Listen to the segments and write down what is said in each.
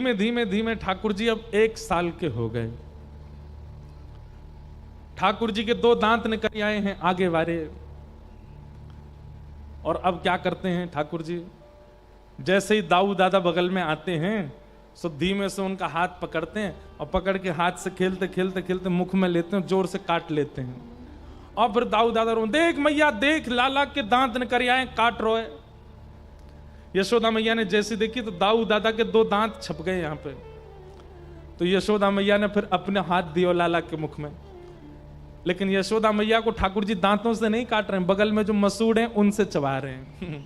धीमे धीमे धीमे ठाकुर जी अब 1 साल के हो गए। ठाकुर जी के 2 दांत निकल आए हैं आगे वाले। और अब क्या करते हैं ठाकुर जी, जैसे ही दाऊ दादा बगल में आते हैं सो धीमे से उनका हाथ पकड़ते हैं और पकड़ के हाथ से खेलते खेलते खेलते मुख में लेते हैं, जोर से काट लेते हैं। और फिर दाऊ दादा रो, देख मैया देख, लाला के दांत निकल आए, काट रोए। यशोदा मैया ने जैसी देखी तो दाऊ दादा के 2 दांत छप गए यहां पे। तो यशोदा मैया ने फिर अपने हाथ दियो लाला के मुख में। लेकिन यशोदा मैया को ठाकुर जी दांतों से नहीं काट रहे हैं, बगल में जो मसूड़ हैं उनसे चबा रहे हैं।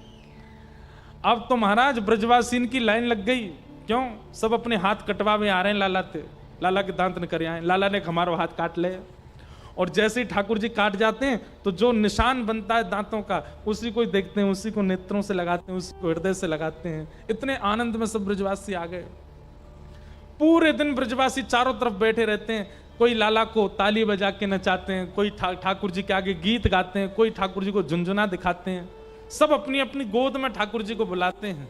अब तो महाराज ब्रजवासीन की लाइन लग गई। क्यों? सब अपने हाथ कटवावे आ रहे हैं लाला थे, लाला के दांत निकल आए, लाला ने हमारा हाथ काट ले। और जैसे ही ठाकुर जी काट जाते हैं तो जो निशान बनता है दांतों का उसी को देखते हैं, उसी को नेत्रों से लगाते हैं, उसी को हृदय से लगाते हैं। इतने आनंद में सब ब्रजवासी आ गए। पूरे दिन ब्रजवासी चारों तरफ बैठे रहते हैं। कोई लाला को ताली बजा के नचाते हैं, कोई ठाकुर जी के आगे गीत गाते हैं, कोई ठाकुर जी को झुंझुना दिखाते हैं। सब अपनी अपनी गोद में ठाकुर जी को बुलाते हैं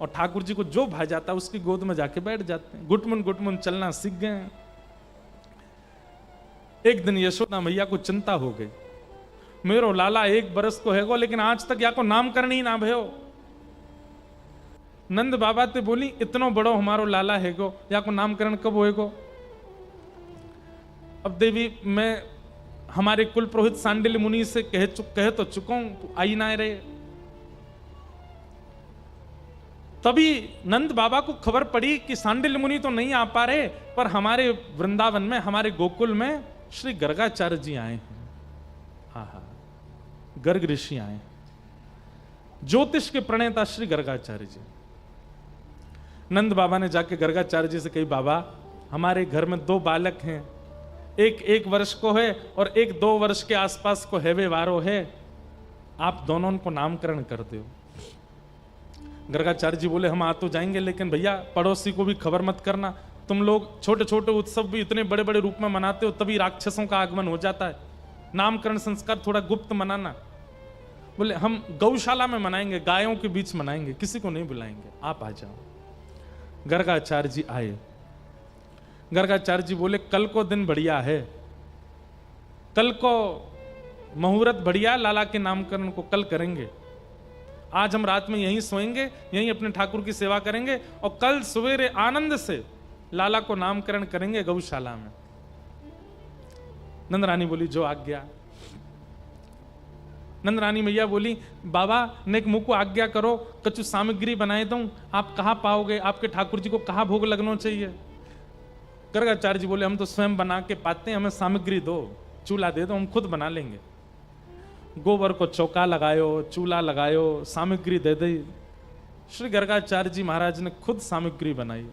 और ठाकुर जी को जो भा जाता है उसकी गोद में जाके बैठ जाते हैं। गुटमुन चलना सीख गए हैं। एक दिन यशोदा मैया को चिंता हो गई, मेरो लाला 1 बरस को है गो लेकिन आज तक या को नामकरण ही ना भयो। नंद बाबा ते बोली, इतनो बड़ो हमारो लाला है गो, या को नामकरण कब होएगो? अब देवी मैं हमारे कुल पुरोहित सांडिल्य मुनि से कह तो चुका हूं, आई ना रहे। तभी नंद बाबा को खबर पड़ी कि सांडिल्य मुनि तो नहीं आ पा रहे, पर हमारे वृंदावन में, हमारे गोकुल में श्री गर्गाचार्य जी आए हैं। हाँ, गर्ग ऋषि आए हैं, ज्योतिष के प्रणेता श्री गर्गाचार्य जी। नंद बाबा ने जाके गर्गाचार्य जी से कही, बाबा हमारे घर में 2 बालक हैं, एक 1 वर्ष को है और एक 2 वर्ष के आसपास को हैवे वारो है, आप दोनों को नामकरण कर दो। गर्गाचार्य जी बोले, हम आ तो जाएंगे लेकिन भैया पड़ोसी को भी खबर मत करना। तुम लोग छोटे छोटे उत्सव भी इतने बड़े बड़े रूप में मनाते हो, तभी राक्षसों का आगमन हो जाता है। नामकरण संस्कार थोड़ा गुप्त मनाना। बोले हम गौशाला में मनाएंगे, गायों के बीच मनाएंगे, किसी को नहीं बुलाएंगे, आप आ जाओ। गर्गाचार्य जी आए। गर्गाचार्य जी बोले, कल को दिन बढ़िया है, कल को मुहूर्त बढ़िया, लाला के नामकरण को कल करेंगे। आज हम रात में यहीं सोएंगे, यहीं अपने ठाकुर की सेवा करेंगे और कल सवेरे आनंद से लाला को नामकरण करेंगे गौशाला में। नंद रानी बोली, जो आज्ञा। नंद रानी मैया बोली, बाबा नेक मुंह को आज्ञा करो, कछु सामग्री बनाए दूं, आप कहां पाओगे, आपके ठाकुर जी को कहां भोग लगना चाहिए? गर्गाचार्य जी बोले, हम तो स्वयं बना के पाते हैं, हमें सामग्री दो, चूल्हा दे दो, हम खुद बना लेंगे। गोबर को चौका लगायो, चूल्हा लगायो, सामग्री दे दी। श्री गर्गाचार्य जी महाराज ने खुद सामग्री बनाई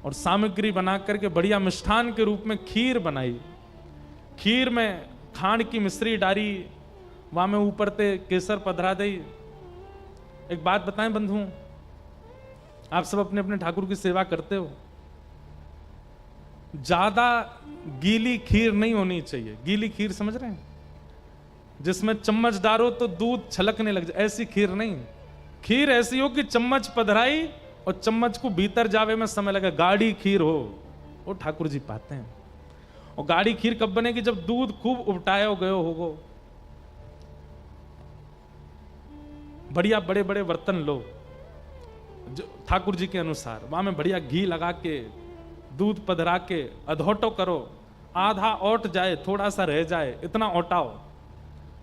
और सामग्री बना करके बढ़िया मिष्ठान के रूप में खीर बनाई। खीर में खांड की मिश्री डारी, वहां में ऊपर ते केसर पधरा दी। एक बात बताएं बंधुओं, आप सब अपने अपने ठाकुर की सेवा करते हो, ज्यादा गीली खीर नहीं होनी चाहिए। गीली खीर समझ रहे हैं, जिसमें चम्मच डालो तो दूध छलकने लग जाए, ऐसी खीर नहीं। खीर ऐसी हो कि चम्मच पधराई और चम्मच को भीतर जावे में समय लगे, गाढ़ी खीर हो, वो ठाकुर जी पाते हैं। और गाढ़ी खीर कब बनेगी? जब दूध खूब उबटाया हो गयो होगो। बढ़िया बड़े बड़े बर्तन लो जो ठाकुर जी के अनुसार, वहां में बढ़िया घी लगा के दूध पधरा के अधोटो करो, आधा ओट जाए, थोड़ा सा रह जाए, इतना ओटाओ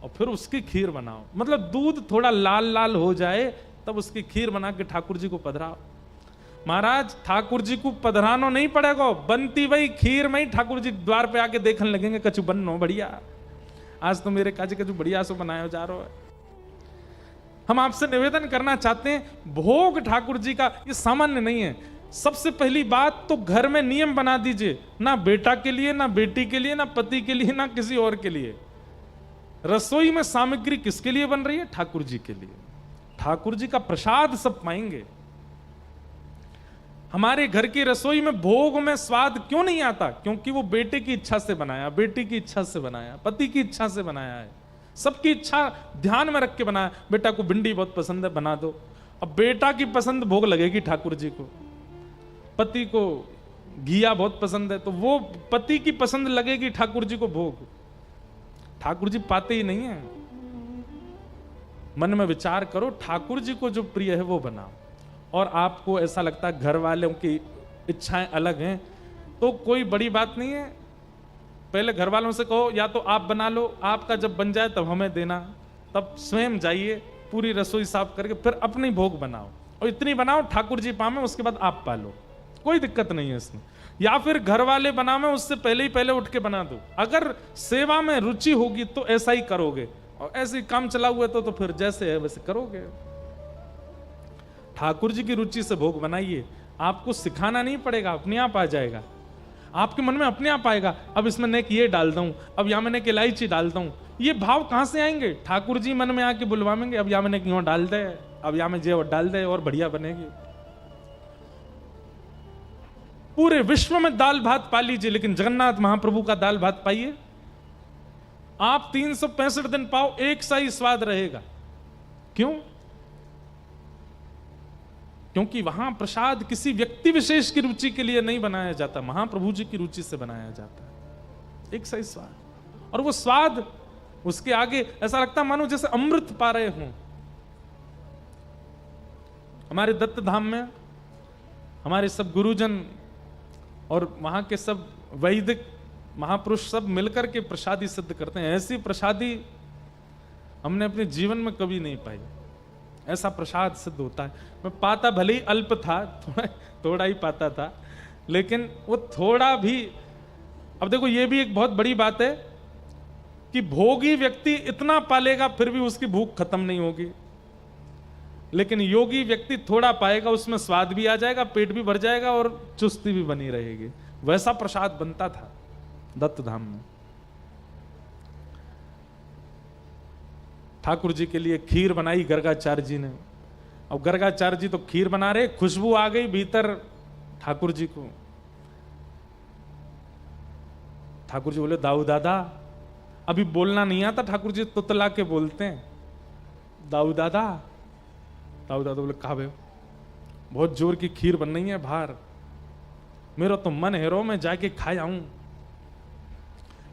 और फिर उसकी खीर बनाओ। मतलब दूध थोड़ा लाल लाल हो जाए तब उसकी खीर बना के ठाकुर जी को पधराओ। महाराज ठाकुर जी को पधरानो नहीं पड़ेगा, बनती वही खीर में ही ठाकुर जी द्वार पे आके देखने लगेंगे, कछु बनो बढ़िया, आज तो मेरे काजी कछु बढ़िया सो बनाया जा रहा है। हम आपसे निवेदन करना चाहते हैं, भोग ठाकुर जी का ये सामान्य नहीं है। सबसे पहली बात तो घर में नियम बना दीजिए, ना बेटा के लिए, ना बेटी के लिए, ना पति के लिए, ना किसी और के लिए। रसोई में सामग्री किसके लिए बन रही है? ठाकुर जी के लिए। ठाकुर जी का प्रसाद सब पाएंगे। हमारे घर की रसोई में भोग में स्वाद क्यों नहीं आता? क्योंकि वो बेटे की इच्छा से बनाया, बेटी की इच्छा से बनाया, पति की इच्छा से बनाया है, सबकी इच्छा ध्यान में रख के बनाया। बेटा को भिंडी बहुत पसंद है, बना दो, अब बेटा की पसंद भोग लगेगी ठाकुर जी को, पति को घिया बहुत पसंद है तो वो पति की पसंद लगेगी ठाकुर जी को भोग। ठाकुर जी पाते ही नहीं है। मन में विचार करो, ठाकुर जी को जो प्रिय है वो बनाओ। और आपको ऐसा लगता है घर वालों की इच्छाएं अलग हैं तो कोई बड़ी बात नहीं है, पहले घर वालों से कहो या तो आप बना लो, आपका जब बन जाए तब हमें देना, तब स्वयं जाइए पूरी रसोई साफ करके फिर अपनी भोग बनाओ, और इतनी बनाओ ठाकुर जी पावे, उसके बाद आप पालो, कोई दिक्कत नहीं है इसमें। या फिर घर वाले बनावे उससे पहले ही पहले उठ के बना दो। अगर सेवा में रुचि होगी तो ऐसा ही करोगे, और ऐसे ही काम चला हुआ तो फिर जैसे है वैसे करोगे। ठाकुर जी की रुचि से भोग बनाइए, आपको सिखाना नहीं पड़ेगा, अपने आप आ जाएगा, आपके मन में अपने आप आएगा। अब इसमें नेक ये डाल दूं, अब यहां मैंने इलायची डालता हूं, ये भाव कहां से आएंगे? ठाकुर जी मन में आके बुलवाएंगे, अब यहां मैंने क्यों डाल दे, अब यहां में जे डाल दे और बढ़िया बनेगी। पूरे विश्व में दाल भात पा लीजिए, लेकिन जगन्नाथ महाप्रभु का दाल भात पाइए, आप 365 दिन पाओ, एक सा ही स्वाद रहेगा। क्यों? क्योंकि वहां प्रसाद किसी व्यक्ति विशेष की रुचि के लिए नहीं बनाया जाता, महाप्रभु जी की रुचि से बनाया जाता है, एक सही स्वाद। और वो स्वाद उसके आगे ऐसा लगता मानो जैसे अमृत पा रहे हों। हमारे दत्त धाम में हमारे सब गुरुजन और वहां के सब वैदिक महापुरुष सब मिलकर के प्रसादी सिद्ध करते हैं। ऐसी प्रसादी हमने अपने जीवन में कभी नहीं पाई, ऐसा प्रसाद सिद्ध होता है। मैं पाता भले ही अल्प था, थोड़ा ही पाता था, लेकिन वो थोड़ा भी, अब देखो ये भी एक बहुत बड़ी बात है कि भोगी व्यक्ति इतना पालेगा फिर भी उसकी भूख खत्म नहीं होगी, लेकिन योगी व्यक्ति थोड़ा पाएगा, उसमें स्वाद भी आ जाएगा, पेट भी भर जाएगा और चुस्ती भी बनी रहेगी। वैसा प्रसाद बनता था दत्त धाम में। ठाकुर जी के लिए खीर बनाई गर्गाचार्य जी ने। अब गर्गाचार्य जी तो खीर बना रहे, खुशबू आ गई भीतर ठाकुर जी को। ठाकुर जी बोले, दाऊ दादा, अभी बोलना नहीं आता, ठाकुर जी तुतला के बोलते हैं, दाऊ दादा। दाऊ दादा बोले, कहा बे, बहुत जोर की खीर बन रही है बाहर, मेरा तो मन है रो मैं जाके खा आऊं।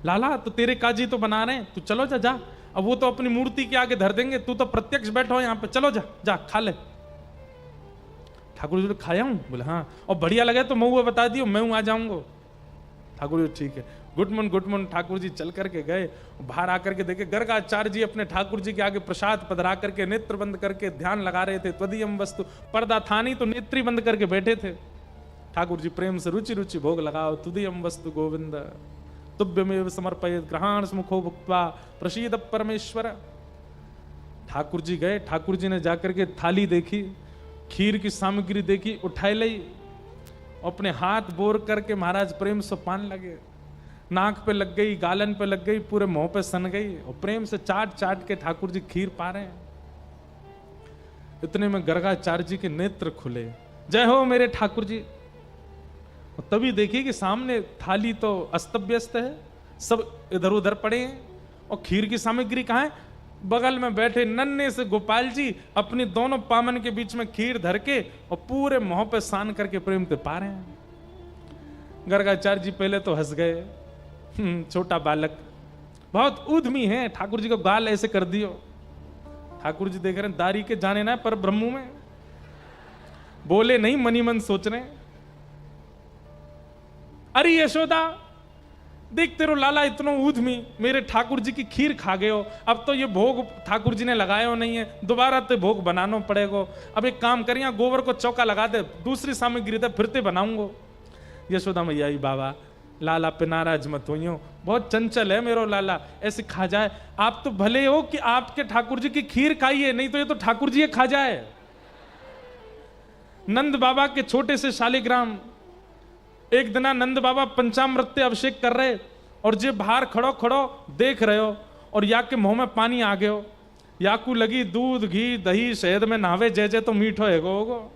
लाला तो तेरे काजी तो बना रहे हैं, तू चलो जा जा, अब वो तो अपनी मूर्ति के आगे धर देंगे, तू तो प्रत्यक्ष बैठो यहाँ पे, चलो जा जा खा ले। ठाकुर जी खाया हूं? बोले हाँ, और बढ़िया लगे तो मैं बता दियो, मैं आ जाऊंगा। ठाकुर जी ठीक है, गुड मॉर्निंग ठाकुर जी चल करके गए, बाहर आकर के देखे गर्गाचार्य जी अपने ठाकुर जी के आगे प्रसाद पधरा करके नेत्र बंद करके ध्यान लगा रहे थे। त्वदीयम वस्तु, पर्दा था नहीं तो नेत्री बंद करके बैठे थे। ठाकुर जी प्रेम से रुचि रुचि भोग लगाओ, तुदीयम वस्तु गोविंद तुभ्यमेव समर्पयेत् ग्रहाण मुखो भुक्त्वा प्रसीद परमेश्वर। ठाकुर जी गए, ठाकुर जी ने जाकर के थाली देखी, खीर की सामग्री देखी, उठाई ली, अपने हाथ बोर करके महाराज प्रेम से पान लगे, नाक पे लग गई, गालन पे लग गई, पूरे मुंह पे सन गई, और प्रेम से चाट चाट के ठाकुर जी खीर पा रहे हैं। इतने में गर्गाचार्य जी के नेत्र खुले, जय हो मेरे ठाकुर जी। तभी देखिए कि सामने थाली तो अस्त व्यस्त है, सब इधर उधर पड़े हैं, और खीर की सामग्री कहाँ है? बगल में बैठे नन्हे से गोपाल जी अपनी दोनों पामन के बीच में खीर धर के और पूरे मुंह पे सान करके प्रेम से पा रहे हैं। गर्गाचार्य जी पहले तो हंस गए, छोटा बालक बहुत उद्यमी है, ठाकुर जी को गाल ऐसे कर दियो। ठाकुर जी देख रहे हैं दारी के जाने ना पर ब्रह्मू में, बोले नहीं, मनी मन सोच रहे हैं, अरे यशोदा देख तेरो लाला इतना उद्यमी, मेरे ठाकुर जी की खीर खा गए हो, अब तो ये भोग ठाकुर जी ने लगाया नहीं है, दोबारा तो भोग बनाना पड़ेगा। अब एक काम करिए, गोबर को चौका लगा दे, दूसरी सामग्री दे, फिरते बनाऊंगो। यशोदा मैया बाबा लाला पे नाराज मत होइयो, बहुत चंचल है मेरो लाला, ऐसे खा जाए। आप तो भले हो कि आपके ठाकुर जी की खीर खाइए, नहीं तो ये तो ठाकुर जी खा जाए। नंद बाबा के छोटे से शालिग्राम, एक दिन नंद बाबा पंचामृत अभिषेक कर रहे, और जे बाहर खड़ो खड़ो देख रहे हो, और या के मुंह में पानी आ गयो, या को लगी दूध घी दही शहद में नहावे जय तो मीठो है गो।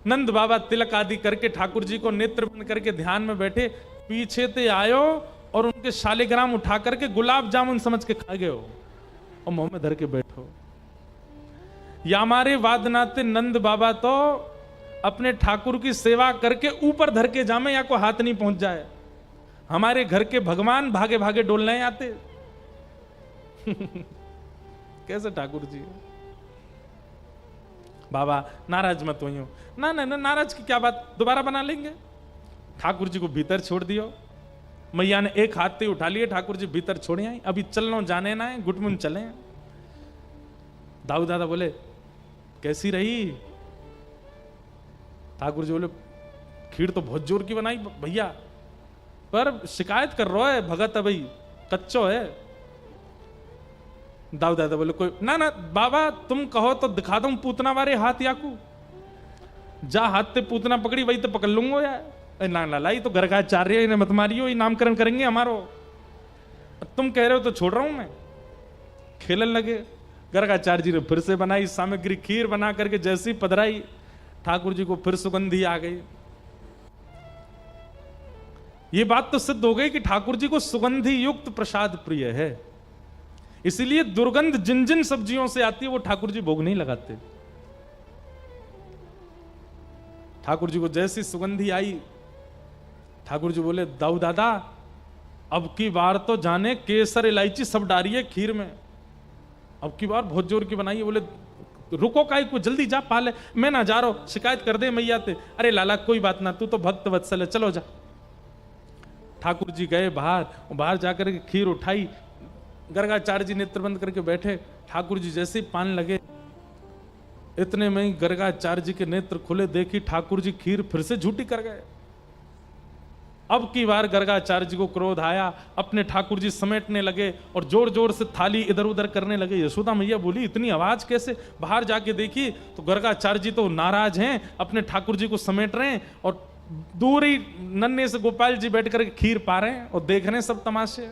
नंद बाबा तिलक आदि करके ठाकुर जी को नेत्र बंद करके ध्यान में बैठे, पीछे ते आयो और उनके शालिग्राम उठा करके गुलाब जामुन समझ के खा गए हो, और मुंह में धर के बैठो। या हमारे वादनाते नंद बाबा तो अपने ठाकुर की सेवा करके ऊपर धर के जामे या को हाथ नहीं पहुंच जाए। हमारे घर के भगवान भागे भागे डोलने आते। कैसे ठाकुर जी? बाबा नाराज मत होइयो। ना ना ना, नाराज की क्या बात, दोबारा बना लेंगे। ठाकुर जी को भीतर छोड़ दियो। मैया ने एक हाथ से उठा लिए, ठाकुर जी भीतर छोड़े आई। अभी चलनो जाने ना है, गुटमुन चले। दाऊ दादा बोले कैसी रही? ठाकुर जी बोले खीर तो बहुत जोर की बनाई भैया, पर शिकायत कर रहा है भगत है भाई, कच्चो है। दाऊ दादा बोले कोई ना ना बाबा, तुम कहो तो दिखा दूं पूतना वारे हाथ याकू। जा हाथ ते पूतना पकड़ी वही तो पकड़ लूंगा यार। ना ना लाई तो घर का आचार्य, इन्हें मत मारियो, ये नामकरण करेंगे हमारो। तुम कह रहे हो तो छोड़ रहा हूं मैं। खेलन लगे। गर्गाचार्य जी ने फिर से बनाई सामग्री, खीर बना करके जैसी पधराई, ठाकुर जी को फिर सुगंधी आ गई। ये बात तो सिद्ध हो गई कि ठाकुर जी को सुगंधी युक्त प्रसाद प्रिय है, इसीलिए दुर्गंध जिन जिन सब्जियों से आती है वो ठाकुर जी भोग नहीं लगाते। ठाकुर जी को जैसी सुगंधी आई, ठाकुर जी बोले दाऊ दादा अब की बार तो जाने केसर इलायची सब डाली है खीर में, अब की बार बहुत जोर की बनाई है। बोले रुको काई को, जल्दी जा पाले, मैं ना जा रहा हूं, शिकायत कर दे मैया ते। अरे लाला कोई बात ना, तू तो भक्त वत्सल है, चलो जा। ठाकुर जी गए बाहर, बाहर जाकर के खीर उठाई। गर्गाचार्य जी नेत्र बंद करके बैठे। ठाकुर जी जैसे ही पान लगे, इतने में ही गर्गाचार्य जी के नेत्र खुले, देखी ठाकुर जी खीर फिर से झूठी कर गए। अब की बार गर्गाचार्य जी को क्रोध आया, अपने ठाकुर जी समेटने लगे और जोर जोर से थाली इधर उधर करने लगे। यशोदा मैया बोली इतनी आवाज कैसे? बाहर जाके देखी तो गर्गाचार्य जी तो नाराज हैं, अपने ठाकुर जी को समेट रहे हैं और दूर ही नन्हे से गोपाल जी बैठ करके खीर पा रहे हैं और देख रहे हैं सब तमाशे।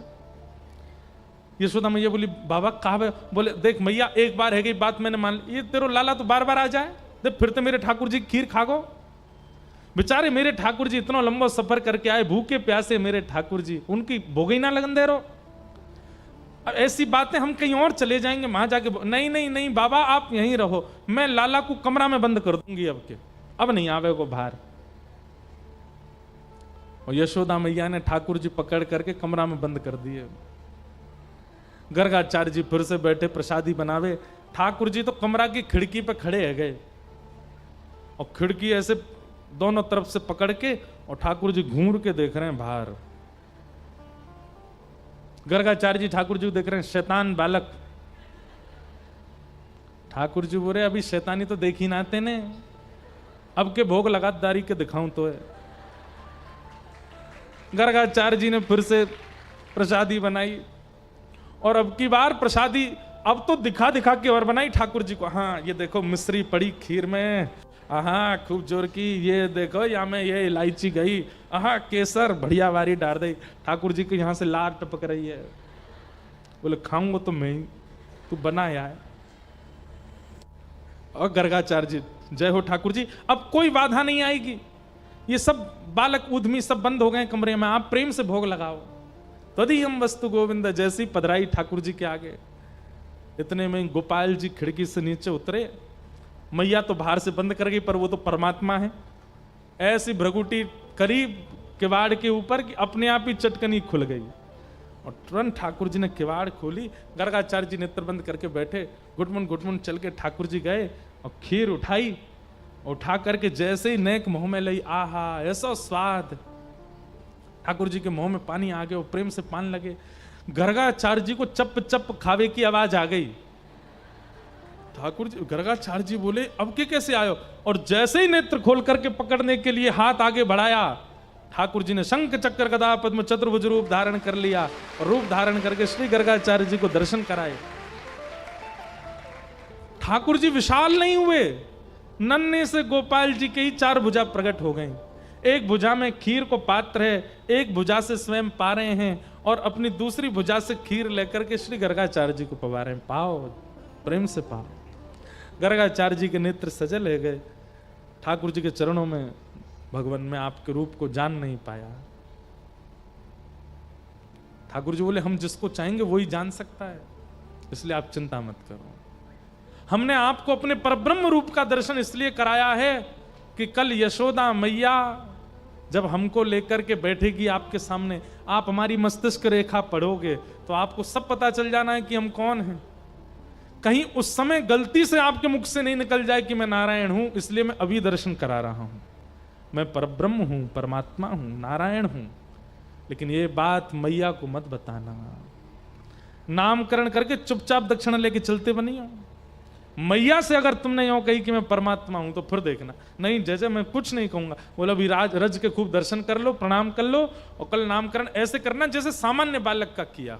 यशोदा मैया बोली बाबा कहा? बोले देख मैया एक बार है गई बात मैंने मान ली, ये तेरो लाला तो बार बार आ जाए, देख फिर तो मेरे ठाकुर जी खीर खा गो। बेचारे मेरे ठाकुर जी इतना लंबा सफर करके आए, भूखे प्यासे मेरे ठाकुर जी, उनकी भोगी ना लगन दे रहो। अब ऐसी बातें हम कहीं और चले जाएंगे, वहां जाके नहीं नहीं नहीं बाबा आप यहीं रहो, मैं लाला को कमरा में बंद कर दूंगी अब नहीं आवे को बाहर। और यशोदा मैया ने ठाकुर जी पकड़ करके कमरा में बंद कर दिए। गर्गाचार्य जी फिर से बैठे प्रसादी बनावे। ठाकुर जी तो कमरा की खिड़की पे खड़े है गए और खिड़की ऐसे दोनों तरफ से पकड़ के और ठाकुर जी घूर के देख रहे हैं बाहर। गर्गाचार्य जी ठाकुर जी को देख रहे हैं, शैतान बालक। ठाकुर जी बोले अभी शैतानी तो देखी ना आते ने, अब के भोग लगातारी के दिखाऊं तो है। गर्गाचार्य जी ने फिर से प्रसादी बनाई और अब की बार प्रसादी अब तो दिखा दिखा के और बनाई ठाकुर जी को। हाँ ये देखो मिश्री पड़ी खीर में, हाँ खूब जोर की, ये देखो यहाँ में ये इलायची गई, हाँ केसर बढ़िया वारी डाल दी। ठाकुर जी को यहाँ से लार टपक रही है। बोले खाऊंगा तो मैं ही, तू बना यार। और गर्गाचार्य जी जय हो ठाकुर जी, अब कोई बाधा नहीं आएगी, ये सब बालक उद्यमी सब बंद हो गए कमरे में, आप प्रेम से भोग लगाओ। तदी हम वस्तु गोविंद जैसी पधराई ठाकुर जी के आगे। इतने में गोपाल जी खिड़की से नीचे उतरे। मैया तो बाहर से बंद कर गई, पर वो तो परमात्मा है। ऐसी भ्रगुटी करीब किवाड़ के ऊपर कि अपने आप ही चटकनी खुल गई और तुरंत ठाकुर जी ने किवाड़ खोली। गर्गाचार्य जी नेत्र बंद करके बैठे। घुटमुन चल के ठाकुर जी गए और खीर उठाई, उठा करके जैसे ही नेक मुंह में ली, आहा ऐसा स्वाद। ठाकुर जी के मुंह में पानी आ गया, प्रेम से पान लगे। गर्गाचार्य जी को चप चप खावे की आवाज आ गई। ठाकुर जी गर्गाचार्य जी बोले अब के कैसे आयो? और जैसे ही नेत्र खोल करके पकड़ने के लिए हाथ आगे बढ़ाया, ठाकुर जी ने शंख चक्र गदा पद्म चतुर्भुज रूप धारण कर लिया और रूप धारण करके श्री गर्गाचार्य जी को दर्शन कराए। ठाकुर जी विशाल नहीं हुए, नन्हे से गोपाल जी के ही 4 भुजा प्रकट हो गई। एक भुजा में खीर को पात्र है, एक भुजा से स्वयं पा रहे हैं और अपनी दूसरी भुजा से खीर लेकर के श्री गर्गाचार्य जी को पवा रहे हैं। पाओ प्रेम से पाओ। गर्गाचार्य जी के नेत्र सजल है गए। ठाकुर जी के चरणों में भगवान में आपके रूप को जान नहीं पाया। ठाकुर जी बोले हम जिसको चाहेंगे वही जान सकता है, इसलिए आप चिंता मत करो। हमने आपको अपने परब्रह्म रूप का दर्शन इसलिए कराया है कि कल यशोदा मैया जब हमको लेकर के बैठेगी आपके सामने, आप हमारी मस्तिष्क रेखा पढ़ोगे तो आपको सब पता चल जाना है कि हम कौन हैं। कहीं उस समय गलती से आपके मुख से नहीं निकल जाए कि मैं नारायण हूं, इसलिए मैं अभी दर्शन करा रहा हूं। मैं परब्रह्म हूं, परमात्मा हूं, नारायण हूं। लेकिन ये बात मैया को मत बताना। नामकरण करके चुपचाप दक्षिणा लेके चलते बनिए। मैया से अगर तुमने यूं कही कि मैं परमात्मा हूं तो फिर देखना, नहीं जैसे मैं कुछ नहीं कहूंगा। बोला अभी रज के खूब दर्शन कर लो, प्रणाम कर लो, और कल नामकरण ऐसे करना जैसे सामान्य बालक का किया।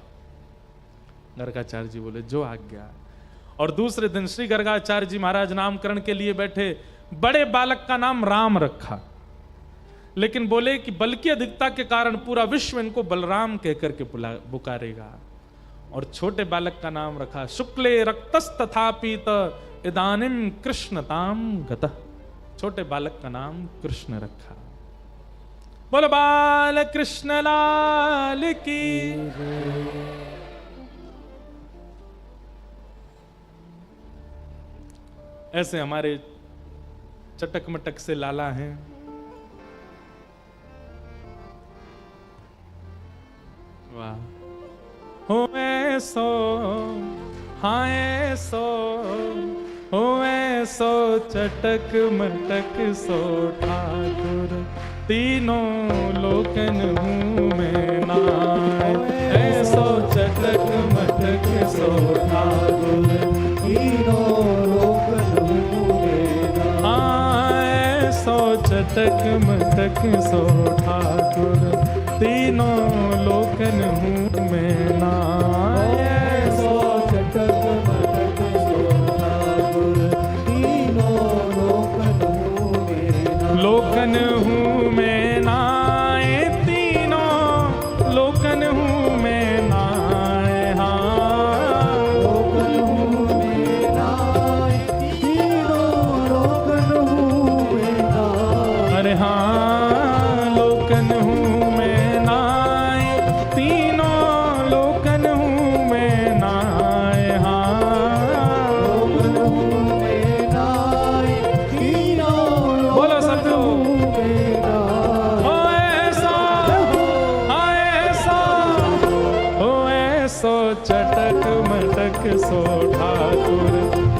गर्गाचार्य जी बोले जो आज्ञा। और दूसरे दिन श्री गर्गाचार्य जी महाराज नामकरण के लिए बैठे। बड़े बालक का नाम राम रखा, लेकिन बोले कि बल की अधिकता के कारण पूरा विश्व इनको बलराम कहकर के पुकारेगा। और छोटे बालक का नाम रखा शुक्ले रक्तस्तथापीत इदानिम कृष्णताम गतः। छोटे बालक का नाम कृष्ण रखा। बोलो बाल कृष्ण लाल की। ऐसे हमारे चटक मटक से लाला हैं। वाह। हो ऐसो, हाँ ऐसो, हो ऐसो चटक मटक सो ठाकुर, तीनों लोकन हूँ मैं नाय। ऐसो चटक मटक सो ठाकुर, तीनों लोकन हूँ मैं नाय। हाँ ऐसो चटक मटक सो ठाकुर, तीनों लोकन हूँ मैं नाय। ऐसो चटक मटक सो ठाकुर, तीनों लोकन हूँ मैं नाय। लोकन हूँ मैं नाय, तीनों लोकन हूँ मैं नाय। हाँ लोकन हूँ मैं नाय, तीनों लोकन हूँ मैं नाय। अरे हाँ लोकन हूँ मैं नाय, तीनों लोकन हूँ मैं नाय। हाँ लोकन हूँ मैं नाय, तीनों बोलो सतगुरु। हो ऐसा, हाँ ऐसा, हो ऐसो चटक मटक सो ठाकुर,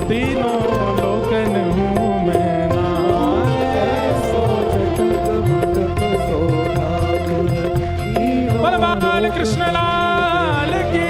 तीनों लोकन हूँ मैं नाय। ऐसो चटक मटक सो ठाकुर, बोलो बाल कृष्ण लाल की।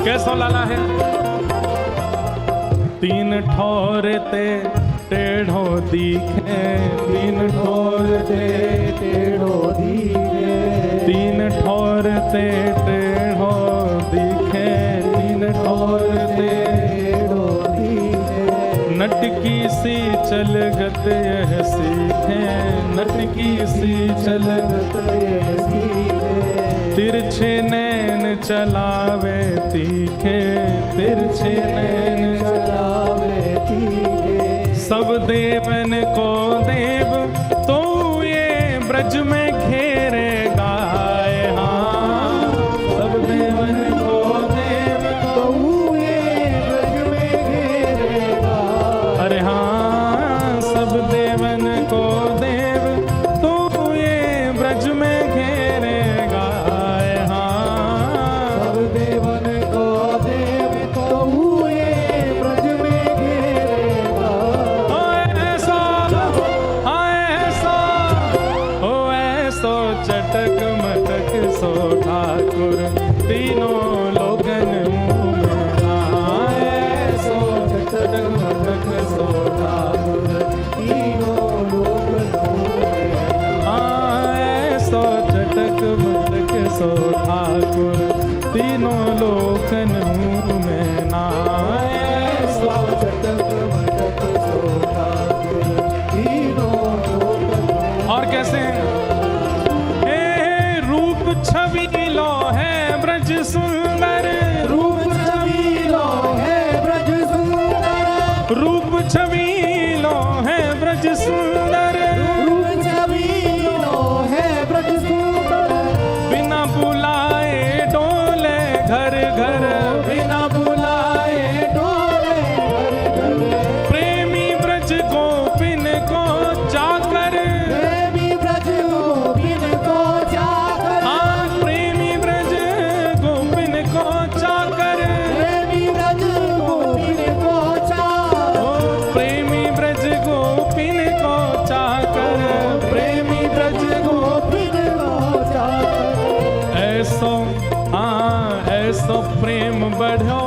कैसो लाला है। तीन ठौर ते टेढ़ो दिखे, तीन ठौर ते टेढ़ो दिखे, तीन ठौर ते टेढ़ो दिखे, तीन ठौर ते टेढ़ो दिखे। नटकी सी चलगत यह सीखे, नटकी सी चलगत यह सीखे। तिरछे नैन चलावे तीखे, तिरछे नैन चलावे तीखे। सब देवन को देव तो ये ब्रज में घेरे गाए। हाँ सब देवन को देव तो ये ब्रज में घेरे गाए। अरे हाँ सब देवन को देव तो ये ब्रज में घेरे गाए। हाँ सब देवन को देव तो ये ब्रज में घेरे गाए। ऐसा, हाँ ऐसा, हो ऐसो चटक मटक सो ठाकुर, तीनों लोकन हूँ मैं नाय। है ब्रज सुंदर, रूप छबीलो है ब्रज सुंदर, बिना बुलाए डोले घर घर, बिना बुलाए डोले घर घर, प्रेमी ब्रज गोपिन को चाकर, प्रेमी ब्रज गोपिन को चाकर, हाँ प्रेमी ब्रज गोपिन को चाकर, प्रेमी ब्रज गोपिन को चाकर, ओ प्रेमी ब्रज गोपिन को चाकर, प्रेमी ब्रज गोपिन को चाकर, ऐसो हाँ ऐसो प्रेम बढ़ो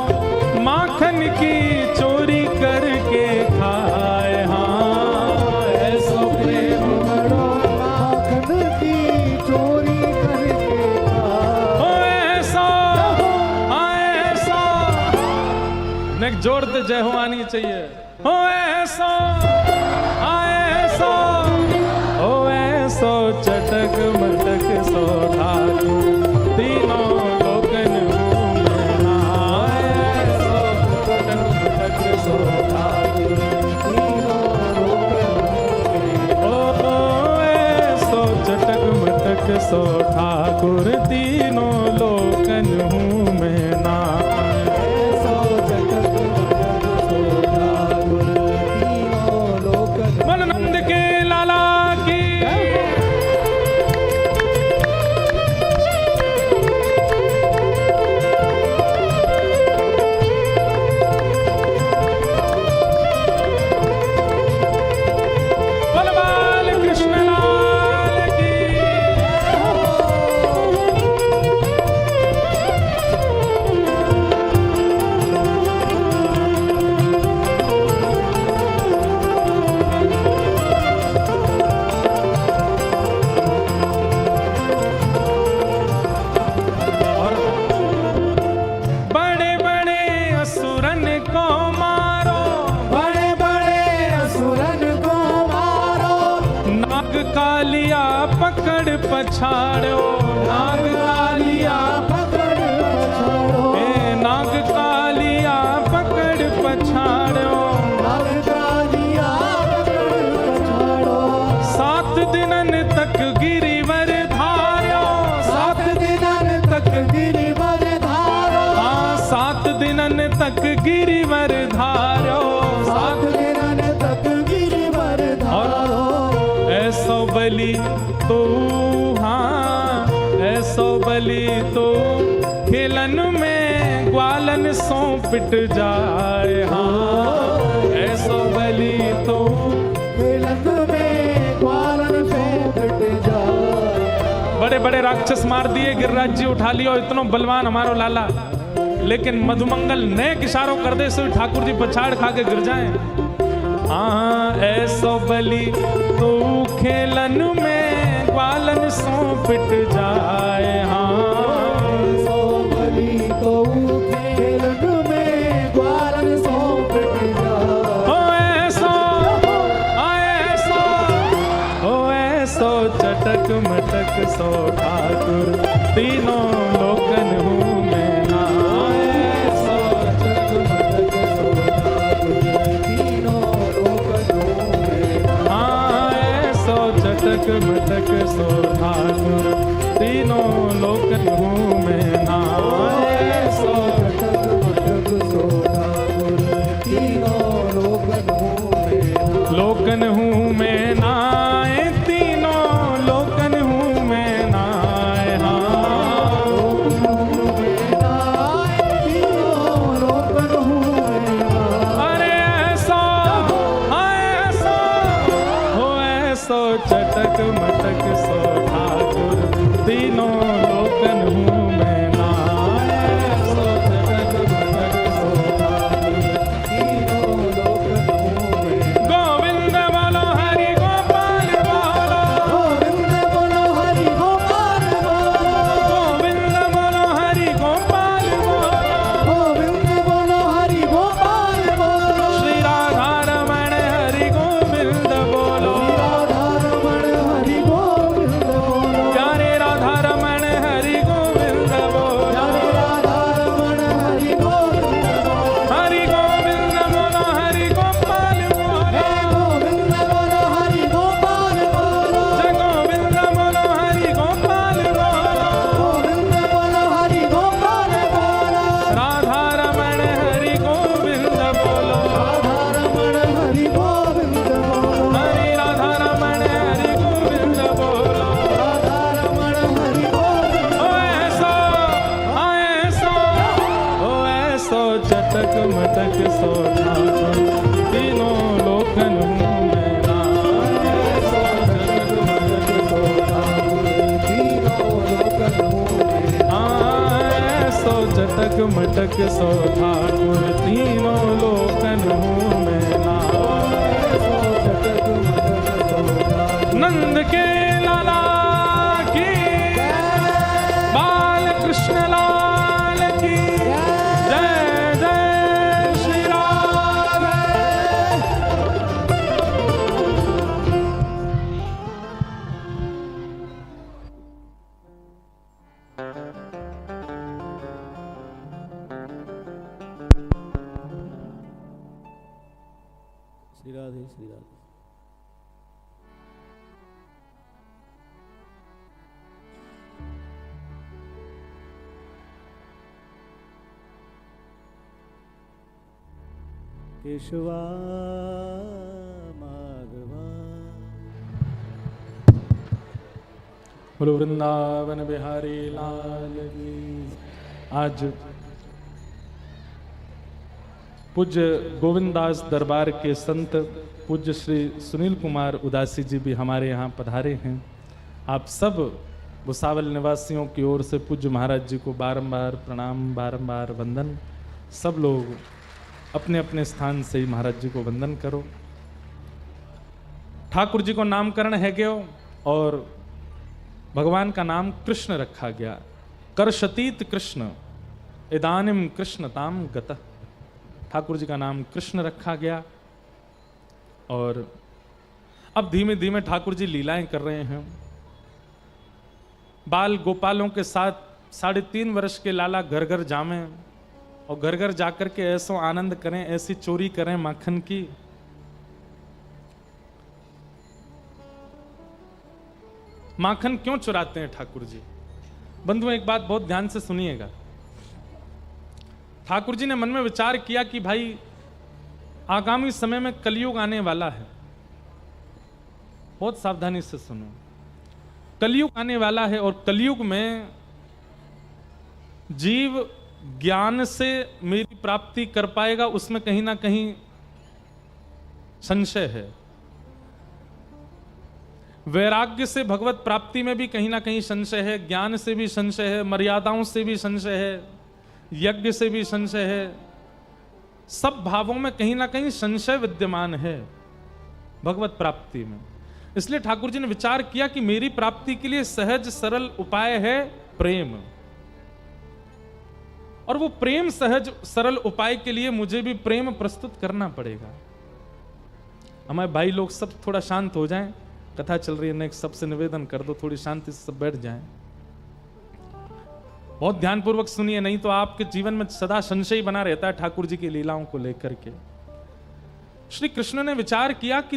माखन की चोरी करके खाए, हाँ ऐसो प्रेम बड़ो माखन की चोरी करके ओ ऐसा हाँ ऐसा नेक जोर से जय हो आनी चाहिए, ओ ऐसा हाँ ऐसा, ओ ऐसो चटक मटक सो ठाकुर तीनों लोकन में नाए, ऐसो चटक मटक सो ठाकुर ओ ऐसो चटक मटक सो ठाकुर तीनों लोकन हूँ मैं नाए, मन नंद के लाला की बलवाल कृष्ण लाल की और बड़े बड़े असुरन को मारो, बड़े बड़े असुरन को मारो, नाग कालिया पकड़ पछाड़ो, नाग कालिया पकड़ पछाड़ो, ए नाग कालिया पकड़ पछाड़ो, नाग कालिया पकड़ पछाड़ो, 7 दिनन तक गिरिवर धार्यो, सात दिनन तक गिरिवर धारो, हाँ 7 दिनन तक गिरिवर धार्यो, सात दिनन तक गिरिवर धारो, ऐसो बलि तो हाँ ऐसो बलि तो खेलन में ग्वालन सो पिट जाए, हाँ ऐसो बलि तो खेलत में ग्वालन से कट जाए, बड़े बड़े राक्षस मार दिए, गिरिराज जी उठा लियो, इतनो बलवान हमारो लाला, लेकिन मधुमंगल नेक इशारों कर दे सो ठाकुर जी पछाड़ खा के गिर जाए, हाँ ऐसो बलि तो खेलन में ग्वालन सो पिट जाए, हाँ सो बलि तो खेलन में ग्वालन सो कट जाए, ओ ऐसो ओ ऐसो चटक मटक सो ठाकुर तीनों लोकन हूँ मैं नाए, ऐसो चटक मटक सो ठाकुर तीनों लोकन में हाँ ऐसो चटक मटक सो ठाकुर तीनों लोकन हूँ मैं नाए, ऐसो कटक मटक सो ठाकुर तीनों लोकन हूँ मैं लोकन हूँ मैं नाए, तीनों लोकन हूँ मैं नाए, हाँ तीनों लोकन हूँ मैं अरे ऐसा हो ऐसो चटक मटक सो ठाकुर तीनों लोकन हूँ मैं नाए, ऐसो चटक मटक सो तीनों लोकन हूँ मैं गोविंद बोलो हरि गोपाल बोलो, गोविंद बोलो हरि गोपाल बोलो, गोविंद बोलो हरि गोपाल बोलो, गोविंद बोलो हरि गोपाल बोलो, श्री राधा रमण हरि गोविंद बोलो, राधा रमण हरि मटक सो ठाकुर तीनों लोकन हूँ मैं नाथ। नंद के लाला की, बाल कृष्ण लाल की जय जय श्री राम। श्री राधे श्री राधे। केशवा माधवा। बोलो वृंदावन बिहारी लाल की। आज पूज्य गोविंदास दरबार के संत पूज्य श्री सुनील कुमार उदासी जी भी हमारे यहाँ पधारे हैं। आप सब भुसावल निवासियों की ओर से पूज्य महाराज जी को बारंबार प्रणाम, बारंबार वंदन। सब लोग अपने अपने स्थान से ही महाराज जी को वंदन करो। ठाकुर जी को नामकरण है गयो और भगवान का नाम कृष्ण रखा गया। करशतीत कृष्ण इदानिम कृष्णताम गतः। ठाकुर जी का नाम कृष्ण रखा गया और अब धीमे धीमे ठाकुर जी लीलाएं कर रहे हैं। बाल गोपालों के साथ 3.5 वर्ष के लाला घर घर जामें और घर घर जाकर के ऐसो आनंद करें, ऐसी चोरी करें माखन की। माखन क्यों चुराते हैं ठाकुर जी? बंधुओं एक बात बहुत ध्यान से सुनिएगा। ठाकुर जी ने मन में विचार किया कि भाई आगामी समय में कलयुग आने वाला है। बहुत सावधानी से सुनो, कलयुग आने वाला है और कलयुग में जीव ज्ञान से मेरी प्राप्ति कर पाएगा, उसमें कहीं ना कहीं संशय है। वैराग्य से भगवत प्राप्ति में भी कहीं ना कहीं संशय है, ज्ञान से भी संशय है, मर्यादाओं से भी संशय है, यज्ञ से भी संशय है। सब भावों में कहीं ना कहीं संशय विद्यमान है भगवत प्राप्ति में। इसलिए ठाकुर जी ने विचार किया कि मेरी प्राप्ति के लिए सहज सरल उपाय है प्रेम, और वो प्रेम सहज सरल उपाय के लिए मुझे भी प्रेम प्रस्तुत करना पड़ेगा। हमारे भाई लोग सब थोड़ा शांत हो जाएं, कथा चल रही है, नेक्स्ट सबसे निवेदन कर दो थोड़ी शांति से सब बैठ जाएं। बहुत ध्यानपूर्वक सुनिए, नहीं तो आपके जीवन में सदा संशय बना रहता है ठाकुर जी की लीलाओं को लेकर के। श्री कृष्ण ने विचार किया कि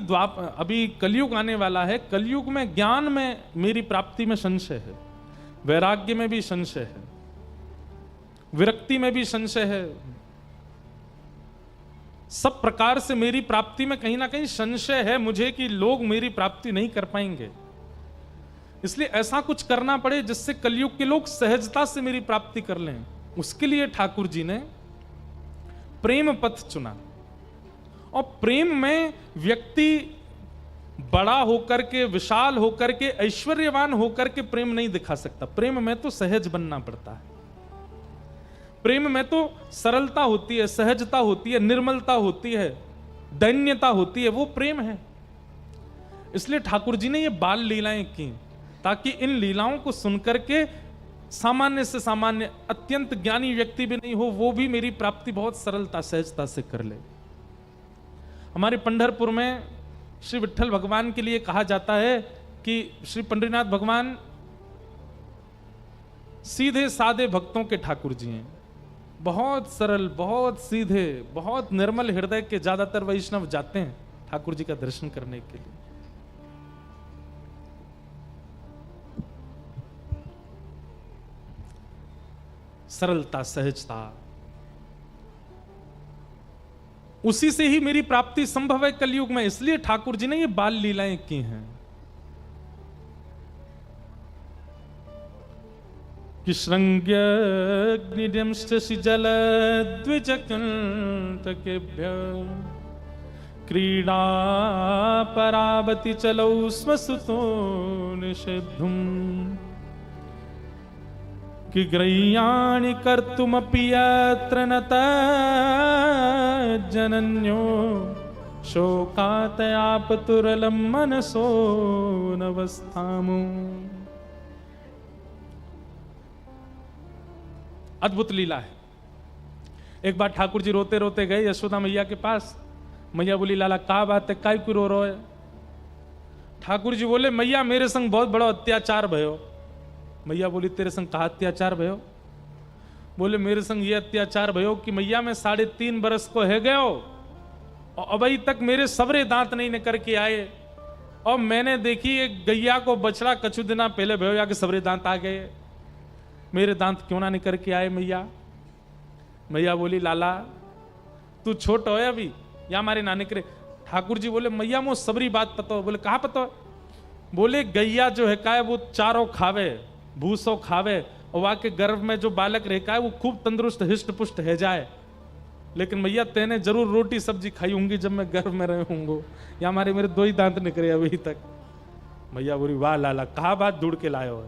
अभी कलयुग आने वाला है, कलयुग में ज्ञान में मेरी प्राप्ति में संशय है, वैराग्य में भी संशय है, विरक्ति में भी संशय है, सब प्रकार से मेरी प्राप्ति में कहीं ना कहीं संशय है मुझे कि लोग मेरी प्राप्ति नहीं कर पाएंगे। इसलिए ऐसा कुछ करना पड़े जिससे कलयुग के लोग सहजता से मेरी प्राप्ति कर लें। उसके लिए ठाकुर जी ने प्रेम पथ चुना। और प्रेम में व्यक्ति बड़ा होकर के, विशाल होकर के, ऐश्वर्यवान होकर के प्रेम नहीं दिखा सकता। प्रेम में तो सहज बनना पड़ता है। प्रेम में तो सरलता होती है, सहजता होती है, निर्मलता होती है, दैन्यता होती है, वो प्रेम है। इसलिए ठाकुर जी ने ये बाल लीलाएं की ताकि इन लीलाओं को सुनकर के सामान्य से सामान्य, अत्यंत ज्ञानी व्यक्ति भी नहीं हो, वो भी मेरी प्राप्ति बहुत सरलता सहजता से कर ले। हमारे पंढरपुर में श्री विट्ठल भगवान के लिए कहा जाता है कि श्री पंडरीनाथ भगवान सीधे साधे भक्तों के ठाकुर जी हैं। बहुत सरल, बहुत सीधे, बहुत निर्मल हृदय के ज्यादातर वैष्णव जाते हैं ठाकुर जी का दर्शन करने के लिए। सरलता, सहजता, उसी से ही मेरी प्राप्ति संभव है कलयुग में। इसलिए ठाकुर जी ने ये बाल लीलाएं की हैं कि श्रृंग्यग्निदंष्टसि जलद्विजकंटकेभ्य क्रीडा परावति चलौ स्मसुतो निषेद्धुम् कि ग्रह्याणि कर्तुमपि यत्र न जनन्यो शोकातयापतुरलं मनसो नवस्थामु। अद्भुत लीला है। एक बार ठाकुर जी रोते रोते गए यशोदा मैया के पास। मैया बोली, लाला क्या बात है, काय क्यों रो रहे हो? ठाकुर जी बोले, मैया मेरे संग बहुत बड़ा अत्याचार भयो। मैया बोली, तेरे संग कहा अत्याचार भयो? बोले, मेरे संग ये अत्याचार भयो कि मैया मैं 3.5 बरस को है गयो और अभी तक मेरे सबरे दांत नहीं निकल के आए। और मैंने देखी एक गैया को बछड़ा कछु दिना पहले भयो या के सबरे दांत आ गए, मेरे दांत क्यों ना निकल के आए मैया? मैया बोली, लाला तू छोटो है अभी, या हमारे ना निकले। ठाकुर जी बोले, मैया मो सबरी बात पता हो? बोले, कहा पता हो? बोले, गैया जो है का है वो चारों खावे, भूसो खावे और वहां के गर्भ में जो बालक रह का है वो खूब तंदुरुस्त हिष्ट पुष्ट है जाए। लेकिन मैया तेने जरूर रोटी सब्जी खाई होंगी जब मैं गर्भ में रहे होंगे, या हमारे मेरे 2 ही दांत निकले अभी तक। मैया बोली, वाह लाला कहा बात ढूंढ के लाए हो।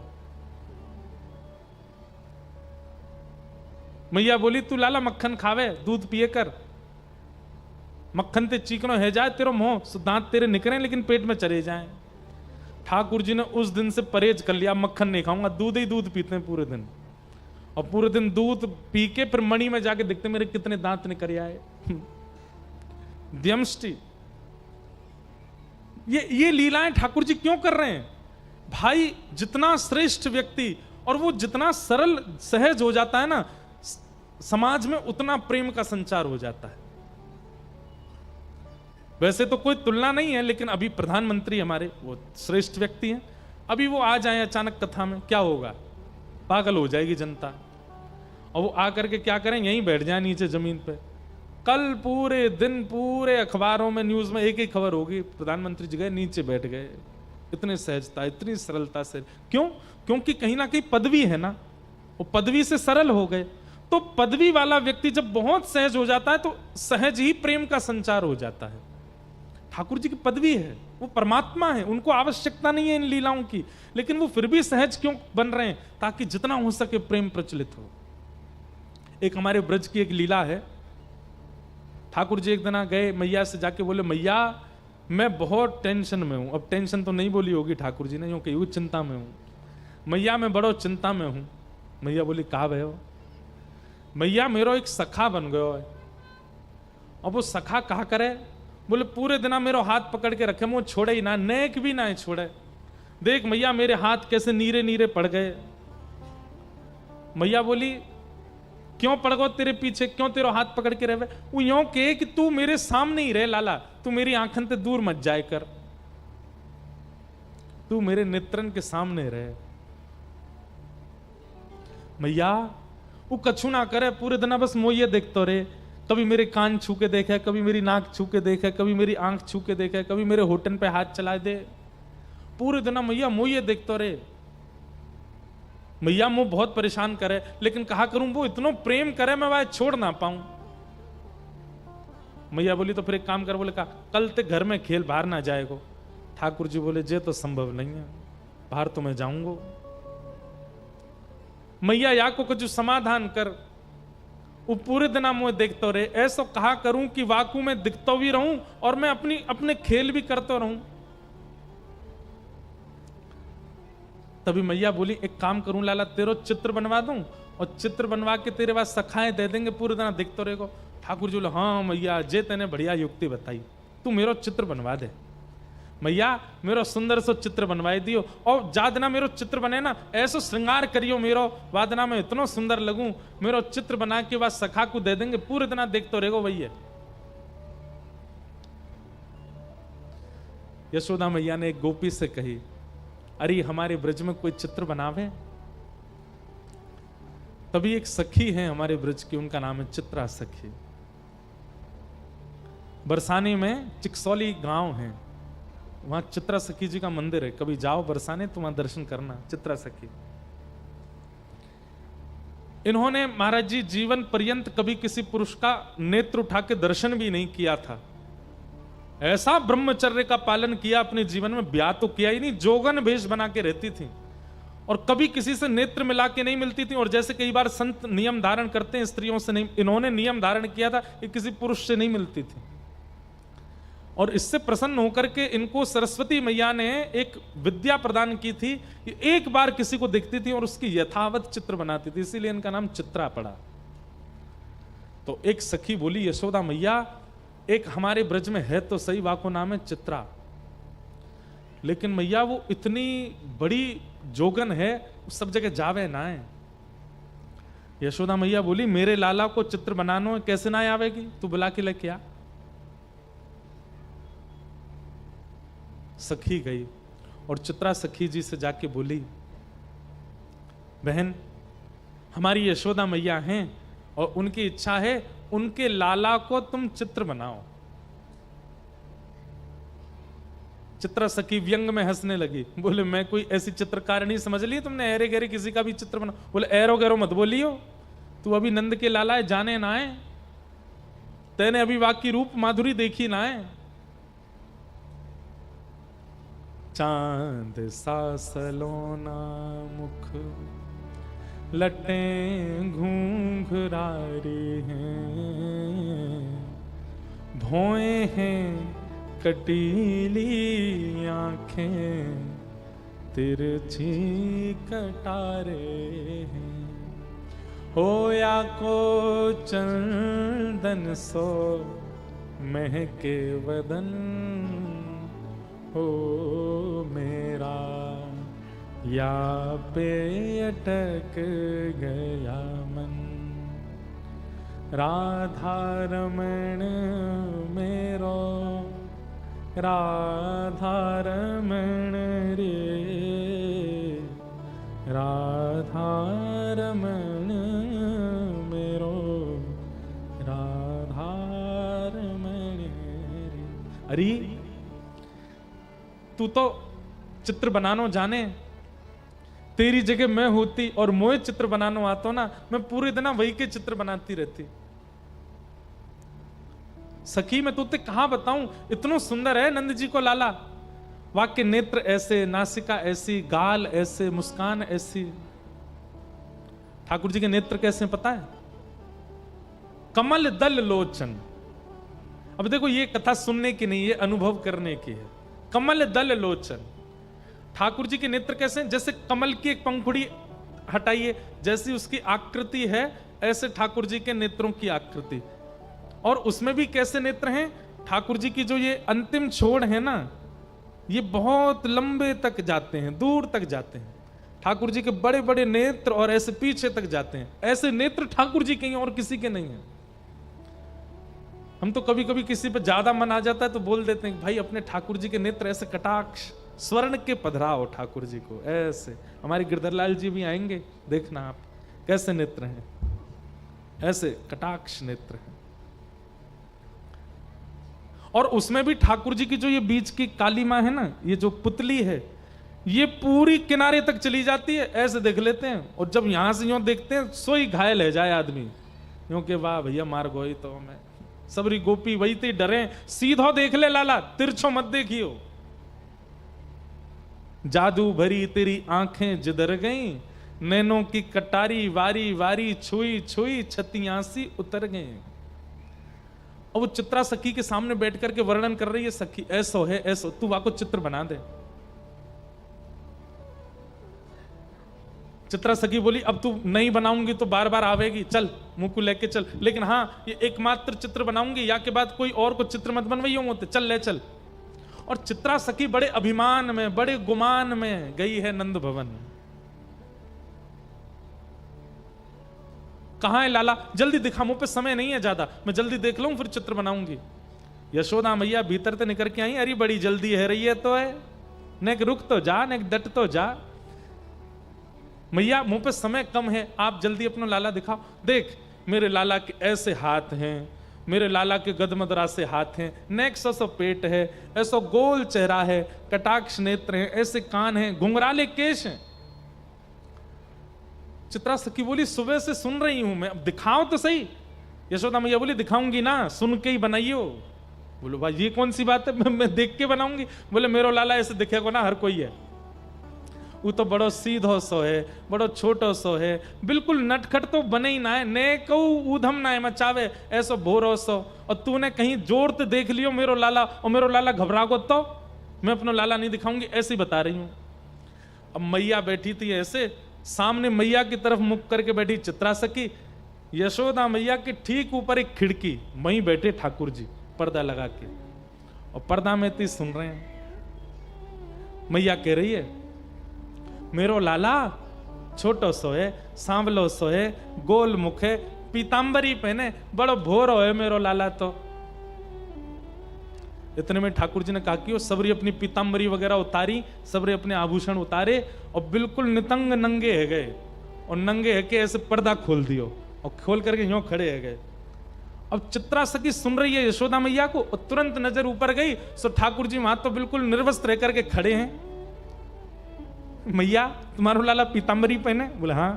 मैया बोली, तू लाला मक्खन खावे, दूध पिए कर, मक्खन ते चीकनो है जाए तेरो मुंह, दांत तेरे निकले लेकिन पेट में चले जाएं। ठाकुर जी ने उस दिन से परहेज कर लिया, मक्खन नहीं खाऊंगा, दूध ही दूध पीते हैं पूरे दिन। और पूरे दिन दूध पी के फिर मणि में जाके देखते मेरे कितने दांत निकल आए। द्यमष्टि। ये लीलाएं ठाकुर जी क्यों कर रहे हैं? भाई जितना श्रेष्ठ व्यक्ति और वो जितना सरल सहज हो जाता है ना, समाज में उतना प्रेम का संचार हो जाता है। वैसे तो कोई तुलना नहीं है, लेकिन अभी प्रधानमंत्री हमारे वो श्रेष्ठ व्यक्ति हैं। अभी वो आ जाए अचानक कथा में, क्या होगा? पागल हो जाएगी जनता। और वो आकर के क्या करें, यहीं बैठ जाए नीचे जमीन पे। कल पूरे दिन पूरे अखबारों में न्यूज में एक ही खबर होगी, प्रधानमंत्री जी गए नीचे बैठ गए। इतनी सहजता, इतनी सरलता से। क्यों? क्योंकि कहीं ना कहीं पदवी है ना, वो पदवी से सरल हो गए। तो पदवी वाला व्यक्ति जब बहुत सहज हो जाता है तो सहज ही प्रेम का संचार हो जाता है। ठाकुर जी की पदवी है, वो परमात्मा है, उनको आवश्यकता नहीं है इन लीलाओं की, लेकिन वो फिर भी सहज क्यों बन रहे हैं? ताकि जितना हो सके प्रेम प्रचलित हो। एक हमारे ब्रज की एक लीला है। ठाकुर जी एक दिन गए मैया से जाके बोले, मैया मैं बहुत टेंशन में हूं। अब टेंशन तो नहीं बोली होगी ठाकुर जी ने, यूं कही चिंता में हूं। मैया मैं बड़ो चिंता में हूं। मैया बोली, कहा भय हो? मैया मेरो एक सखा बन गयो है। अब वो सखा कहा करे? बोले, पूरे दिन मेरो हाथ पकड़ के रखे, मुझे छोड़े ही ना, नेक भी ना छोड़े। देख मैया मेरे हाथ कैसे नीरे नीरे पड़ गए। मैया बोली, क्यों पड़ गो तेरे पीछे, क्यों तेरा हाथ पकड़ के रहे? वो यूं कहे कि तू मेरे सामने ही रहे लाला, तू मेरी आंखन से दूर मत जाए कर, तू मेरे नेत्रन के सामने रहे। मैया वो कछु ना करे, पूरे दिन बस मोये देखते रहे। कभी मेरे कान छू के देखे, कभी मेरी नाक छू के देखे, कभी मेरी आंख छू के देखे, कभी मेरे होठन पे हाथ चला दे। पूरे दिन मैया मोये देखते रहे। मैया मुझे बहुत परेशान करे, लेकिन कहा करूं वो इतना प्रेम करे मैं वह छोड़ ना पाऊं। मैया बोली, तो फिर एक काम कर। बोले, कहा कल ते घर में खेल, बाहर ना जाएगो। ठाकुर जी बोले, जे तो संभव नहीं है, बाहर तो मैं जाऊंगो। मैया या को कुछ समाधान कर। वो पूरे दिन मुझे देखते रहे। ऐसा कहा करूं कि वाकू में दिखता भी रहूं और मैं अपने खेल भी करता रहूं। तभी मैया बोली, एक काम करूं लाला, तेरो चित्र बनवा दूं और चित्र बनवा के तेरे पास सखाएं दे देंगे, पूरे दिन दिखते रहेगा। ठाकुर जी बोले, हाँ मैया जे तेने बढ़िया युक्ति बताई, तू मेरो चित्र बनवा दे। मैया मेरो सुंदर सो चित्र बनवाई दियो, और जादना मेरो चित्र बने ना, ऐसो श्रृंगार करियो मेरो, वादना में इतना सुंदर लगूं, मेरो चित्र बना के बाद सखा को दे देंगे, पूरे दिन देखते रहेगो भैया। यशोदा मैया ने एक गोपी से कही, अरे हमारे ब्रज में कोई चित्र बनावे। तभी एक सखी है हमारे ब्रज की, उनका नाम है चित्रा सखी। बरसाने में चिकसौली गांव है, वहां चित्रा सखी जी का मंदिर है। कभी जाओ बरसाने तो वहां दर्शन करना, चित्रा सखी। इन्होंने महाराज जी जीवन पर्यंत कभी किसी पुरुष का नेत्र उठा के दर्शन भी नहीं किया था। ऐसा ब्रह्मचर्य का पालन किया अपने जीवन में, ब्याह तो किया ही नहीं, जोगन भेष बना के रहती थी। और कभी किसी से नेत्र मिला के नहीं मिलती थी। और जैसे कई बार संत नियम धारण करते हैं स्त्रियों से, नहीं, इन्होंने नियम धारण किया था कि किसी पुरुष से नहीं मिलती थी। और इससे प्रसन्न होकर के इनको सरस्वती मैया ने एक विद्या प्रदान की थी कि एक बार किसी को दिखती थी और उसकी यथावत चित्र बनाती थी, इसीलिए इनका नाम चित्रा पड़ा। तो एक सखी बोली, यशोदा मैया एक हमारे ब्रज में है तो सही, वाको नाम है चित्रा, लेकिन मैया वो इतनी बड़ी जोगन है, सब जगह जावे ना है। यशोदा मैया बोली, मेरे लाला को चित्र बनानो कैसे ना आवेगी, तू बुला के लेके आ। सखी गई और चित्रा सखी जी से जाके बोली, बहन हमारी यशोदा मैया हैं और उनकी इच्छा है उनके लाला को तुम चित्र बनाओ। चित्रा सखी व्यंग में हंसने लगी, बोले मैं कोई ऐसी चित्रकार नहीं समझ ली तुमने, ऐरे गहरे किसी का भी चित्र बना। बोले ऐरो गैरो मत बोलियो, तू अभी नंद के लाला है, जाने ना है, तेने अभी वाकी रूप माधुरी देखी ना है। चांद सा सलोना मुख लटें घूंघरारी हैं, भौएं हैं कटीली आंखें, तिरछी कटारे हैं, होया को चंदन सो महके वदन, हो मेरा या पे अटक गया मन, राधा रमण मेरो, राधा रमण रे, राधा रमण मेरो, राधा रमण रे। अरे तू तो चित्र बनानो जाने, तेरी जगह मैं होती और मोए चित्र बनानो आता ना, मैं पूरे दिन वही के चित्र बनाती रहती। सखी मैं तुझे कहां बताऊं, इतना सुंदर है नंद जी को लाला, वाक्य नेत्र ऐसे, नासिका ऐसी, गाल ऐसे, मुस्कान ऐसी। ठाकुर जी के नेत्र कैसे पता है? कमल दल लोचन। अब देखो ये कथा सुनने की नहीं, ये अनुभव करने की है। कमल दल लोचन, ठाकुर जी के नेत्र कैसे? जैसे कमल की एक पंखुड़ी हटाइए, जैसी उसकी आकृति है ऐसे ठाकुर जी के नेत्रों की आकृति। और उसमें भी कैसे नेत्र हैं? ठाकुर जी की जो ये अंतिम छोड़ है ना, ये बहुत लंबे तक जाते हैं, दूर तक जाते हैं। ठाकुर जी के बड़े बड़े नेत्र और ऐसे पीछे तक जाते हैं। ऐसे नेत्र ठाकुर जी के हैं और किसी के नहीं है। हम तो कभी कभी किसी पे ज्यादा मन आ जाता है तो बोल देते हैं भाई अपने ठाकुर जी के नेत्र ऐसे कटाक्ष स्वर्ण के पधराओ ठाकुर जी को ऐसे। हमारे गिरधरलाल जी भी आएंगे, देखना आप कैसे नेत्र हैं, ऐसे कटाक्ष नेत्र हैं। और उसमें भी ठाकुर जी की जो ये बीच की काली मां है ना, ये जो पुतली है, ये पूरी किनारे तक चली जाती है, ऐसे देख लेते हैं। और जब यहां से यूं देखते हैं सोई घायल है जाए आदमी, क्योंकि वाह भैया मार गोई तो मैं सबरी गोपी वही थी डरे, सीधो देख ले लाला, तिरछो मत देखियो। जादू भरी तेरी आंखें जिधर गई, नैनों की कटारी वारी वारी छुई छुई छतियासी उतर गए। और वो चित्रा सखी के सामने बैठ करके वर्णन कर रही है, सखी ऐसो है ऐसो, तू वाको चित्र बना दे। चित्रा सखी बोली अब तू नहीं बनाऊंगी तो बार बार आवेगी, चल मुंह को लेके चल, लेकिन हाँ ये एकमात्र चित्र बनाऊंगी, या के बाद कोई और को चित्र मत बनवाइयो मोते, चल ले चल। और चित्रा सखी बड़े अभिमान में, बड़े गुमान में गई है नंद भवन। कहां है लाला? जल्दी दिखा, मुंह पे समय नहीं है ज्यादा, मैं जल्दी देख लूं फिर चित्र बनाऊंगी। यशोदा मैया भीतर से निकल के आई, अरे बड़ी जल्दी है रही है तो है, नेक रुक तो जा, नेक डट तो जा। मैया मुंह पे समय कम है, आप जल्दी अपना लाला दिखाओ। देख मेरे लाला के ऐसे हाथ हैं, मेरे लाला के गदमदरा से हाथ हैं, नेक सो पेट है, ऐसा गोल चेहरा है, कटाक्ष नेत्र हैं, ऐसे कान हैं, घुंघराले केश हैं। चित्रा सखी बोली सुबह से सुन रही हूं मैं, अब दिखाओ तो सही। यशोदा मैया बोली दिखाऊंगी ना, सुन के ही बनाइयो। बोलो भाई ये कौन सी बात है, मैं देख के बनाऊंगी। बोले मेरो लाला ऐसे दिखेगा ना हर कोई है। वो तो बड़ो सीधो सो है, बड़ो छोटो सो है, बिल्कुल नटखट तो बने ही ना है, ने कहू ऊधम ना है मचावे ऐसो भोरो सो। और तूने कहीं जोर ते देख लियो मेरो लाला, और मेरो लाला घबरा गो तो मैं अपना लाला नहीं दिखाऊंगी, ऐसी बता रही हूं। अब मैया बैठी थी ऐसे, सामने मैया की तरफ मुख करके बैठी चित्रा सखी, यशोदा मैया के ठीक ऊपर एक खिड़की, वहीं बैठे ठाकुर जी पर्दा लगा के, और पर्दा में ती सुन रहे हैं। मैया कह रही है मेरो लाला छोटो सो है, सांवलो सो है, गोल मुख है, पीतांबरी पहने, बड़ो भोरो है मेरो लाला तो। इतने में ठाकुर जी ने कहा कि वो सबरी अपनी पीतांबरी वगैरह उतारी, सबरे अपने आभूषण उतारे और बिल्कुल नितंग नंगे है गए, और नंगे है के ऐसे पर्दा खोल दियो और खोल करके यूं खड़े है गए। अब चित्रा सखी सुन रही है यशोदा मैया को, और तुरंत नजर ऊपर गई, सो ठाकुर जी वहां तो बिल्कुल निर्वस्त्र रह करके खड़े हैं। मैया तुम्हारो लाला पीतांबरी पहने? बोले हाँ।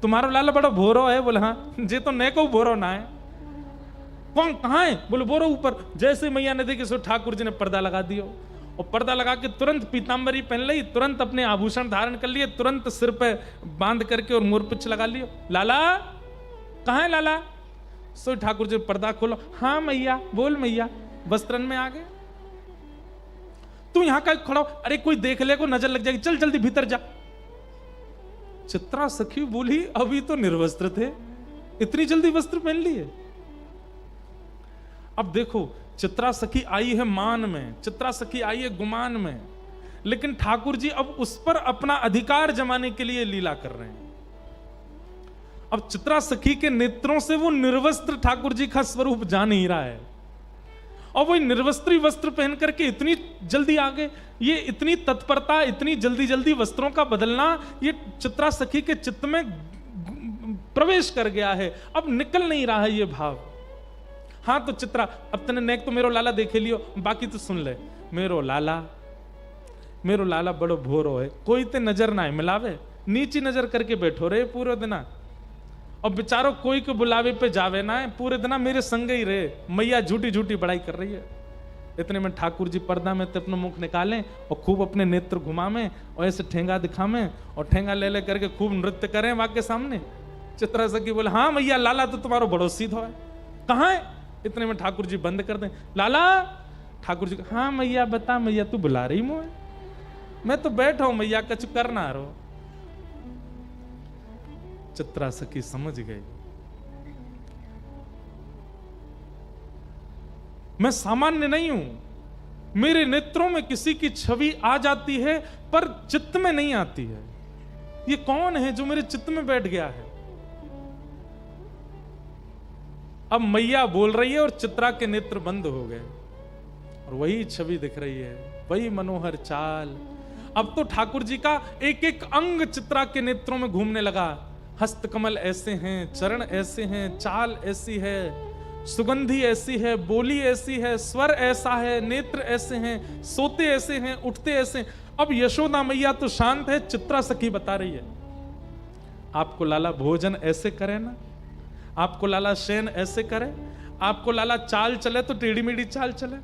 तुम्हारो लाला बड़ा भोरो है? बोले हाँ। जे तो ने को भोरो ना है। कौन कहाँ है? बोले बोरो ऊपर। जैसे मैया ने देखी सो ठाकुर जी ने पर्दा लगा दियो, और पर्दा लगा के तुरंत पीतांबरी पहन ली, तुरंत अपने आभूषण धारण कर लिए, तुरंत सिर पे बांध करके और मोरपिच लगा लियो। लाला कहाँ है लाला? सो ठाकुर जी पर्दा खोलो। हाँ मैया, बोल मैया। वस्त्रन में आ गए। तू यहां का खड़ा हो, अरे कोई देख ले को नजर लग जाएगी, चल जल्दी भीतर जा। चित्रा सखी बोली अभी तो निर्वस्त्र थे, इतनी जल्दी वस्त्र पहन लिए? अब देखो चित्रा सखी आई है मान में, चित्रा सखी आई है गुमान में, लेकिन ठाकुर जी अब उस पर अपना अधिकार जमाने के लिए लीला कर रहे हैं। अब चित्रा सखी के नेत्रों से वो निर्वस्त्र ठाकुर जी का स्वरूप जा नहीं रहा है, और वो निर्वस्त्री वस्त्र पहन करके इतनी जल्दी आ गए। ये इतनी तत्परता, इतनी जल्दी जल्दी वस्त्रों का बदलना, ये चित्रा सखी के चित्त में प्रवेश कर गया है, अब निकल नहीं रहा है ये भाव। हाँ तो चित्रा, अब तने नेक तो मेरो लाला देखे लियो, बाकी तो सुन ले। मेरो लाला बड़ो भोरो है, कोई ते नजर ना है मिलावे, नीची नजर करके बैठो रे पूरे दिना, और बेचारो कोई के बुलावे पे जावे ना है, पूरे दिन मेरे संग ही रहे। मैया झूठी झूठी बड़ाई कर रही है। इतने में ठाकुर जी पर्दा में अपना मुख निकालें और खूब अपने नेत्र घुमावें और ऐसे ठेंगा दिखावें और ठेंगा ले ले करके खूब नृत्य करें वहां के सामने। चित्रा सखी बोले हाँ मैया, लाला तो तुम्हारो बड़ो सीधो है। कहाँ है? इतने में ठाकुर जी बंद कर दें। लाला? ठाकुर जी हाँ मैया बता मैया, तू बुला रही मुझे? मैं तो बैठा हूं मैया, कछु करना रो। चित्रा सखी समझ गई, मैं सामान्य नहीं हूं, मेरे नेत्रों में किसी की छवि आ जाती है पर चित्त में नहीं आती है। ये कौन है जो मेरे चित्त में बैठ गया है? अब मैया बोल रही है और चित्रा के नेत्र बंद हो गए, और वही छवि दिख रही है, वही मनोहर चाल। अब तो ठाकुर जी का एक एक अंग चित्रा के नेत्रों में घूमने लगा। हस्त कमल ऐसे हैं, चरण ऐसे हैं, चाल ऐसी है, सुगंधी ऐसी है, बोली ऐसी है, स्वर ऐसा है, नेत्र ऐसे हैं, सोते ऐसे हैं, उठते ऐसे हैं। अब यशोदा मैया तो शांत है, चित्रा सखी बता रही है आपको लाला भोजन ऐसे करे ना, आपको लाला शयन ऐसे करे, आपको लाला चाल चले तो टेढ़ी मेढ़ी चाल चले,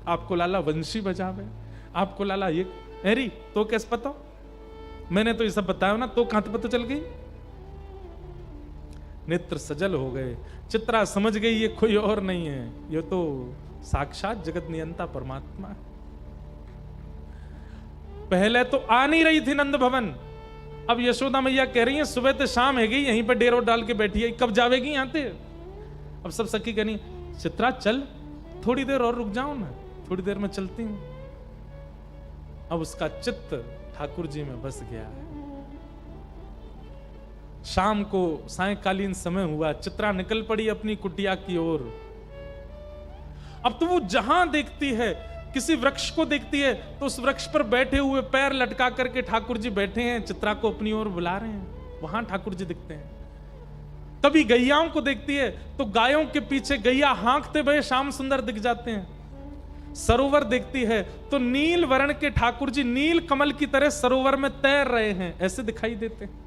आपको लाला वंशी बजावे, आपको लाला ये अरे तो कैसे पता? मैंने तो ये सब बताया ना, तो कहां पता चल गई? नेत्र सजल हो गए। चित्रा समझ गई ये कोई और नहीं है, ये तो साक्षात जगत नियंता परमात्मा है। पहले तो आ नहीं रही थी नंद भवन, अब यशोदा मैया कह रही है सुबह तो शाम है गई, यहीं पर डेरो डाल के बैठी है, कब जावेगी यहां से? अब सब सखी कहनी चित्रा चल थोड़ी देर और रुक जाओ ना, थोड़ी देर में चलती हूं। अब उसका चित्त ठाकुर जी में बस गया है। शाम को सायंकालीन समय हुआ, चित्रा निकल पड़ी अपनी कुटिया की ओर। अब तो वो जहां देखती है, किसी वृक्ष को देखती है तो उस वृक्ष पर बैठे हुए पैर लटका करके ठाकुर जी बैठे हैं, चित्रा को अपनी ओर बुला रहे हैं, वहां ठाकुर जी दिखते हैं। कभी गैयाओं को देखती है तो गायों के पीछे गैया हाँकते हुए श्याम सुंदर दिख जाते हैं। सरोवर देखती है तो नील वर्ण के ठाकुर जी नील कमल की तरह सरोवर में तैर रहे हैं, ऐसे दिखाई देते हैं।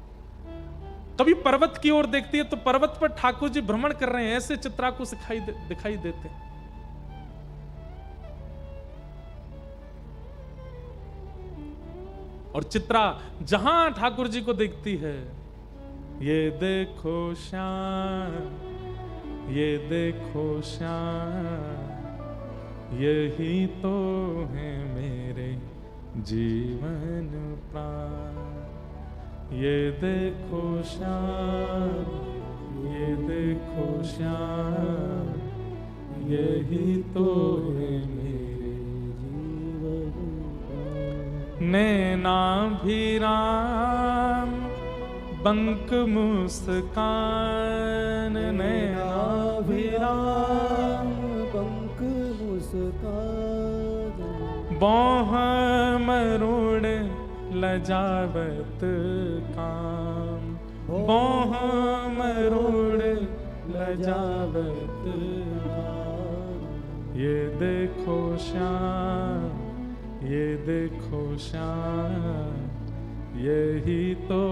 कभी पर्वत की ओर देखती है तो पर्वत पर ठाकुर जी भ्रमण कर रहे हैं, ऐसे चित्रा को दिखाई देते हैं। और चित्रा जहां ठाकुर जी को देखती है, ये देखो श्याम, ये देखो श्याम, यही तो है मेरे जीवन प्राण। ये देखो श्याम, ये देखो श्याम, यही तो है मेरे जीवन प्राण। नैनाभिराम बंक मुस्कान, नैनाभिराम बंक मुस्कान, बौह मरुण लजावत काम, बौह मरुण लजावत काम। ये देखो श्याम, ये देखो श्याम, यही तो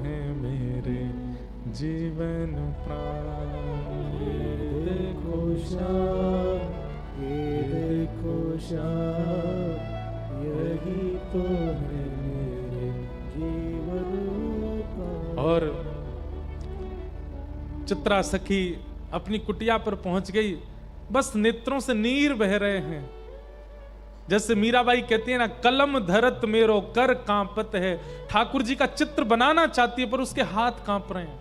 है मेरे जीवन प्राण। ये देखो श्याम, ये देखो श्याम, यही तो है मेरे जीवन प्राण। और चित्रा सखी अपनी कुटिया पर पहुंच गई, बस नेत्रों से नीर बह रहे हैं। जैसे मीराबाई कहती है ना, कलम धरत मेरो कर कांपत है। ठाकुर जी का चित्र बनाना चाहती है पर उसके हाथ कांप रहे हैं,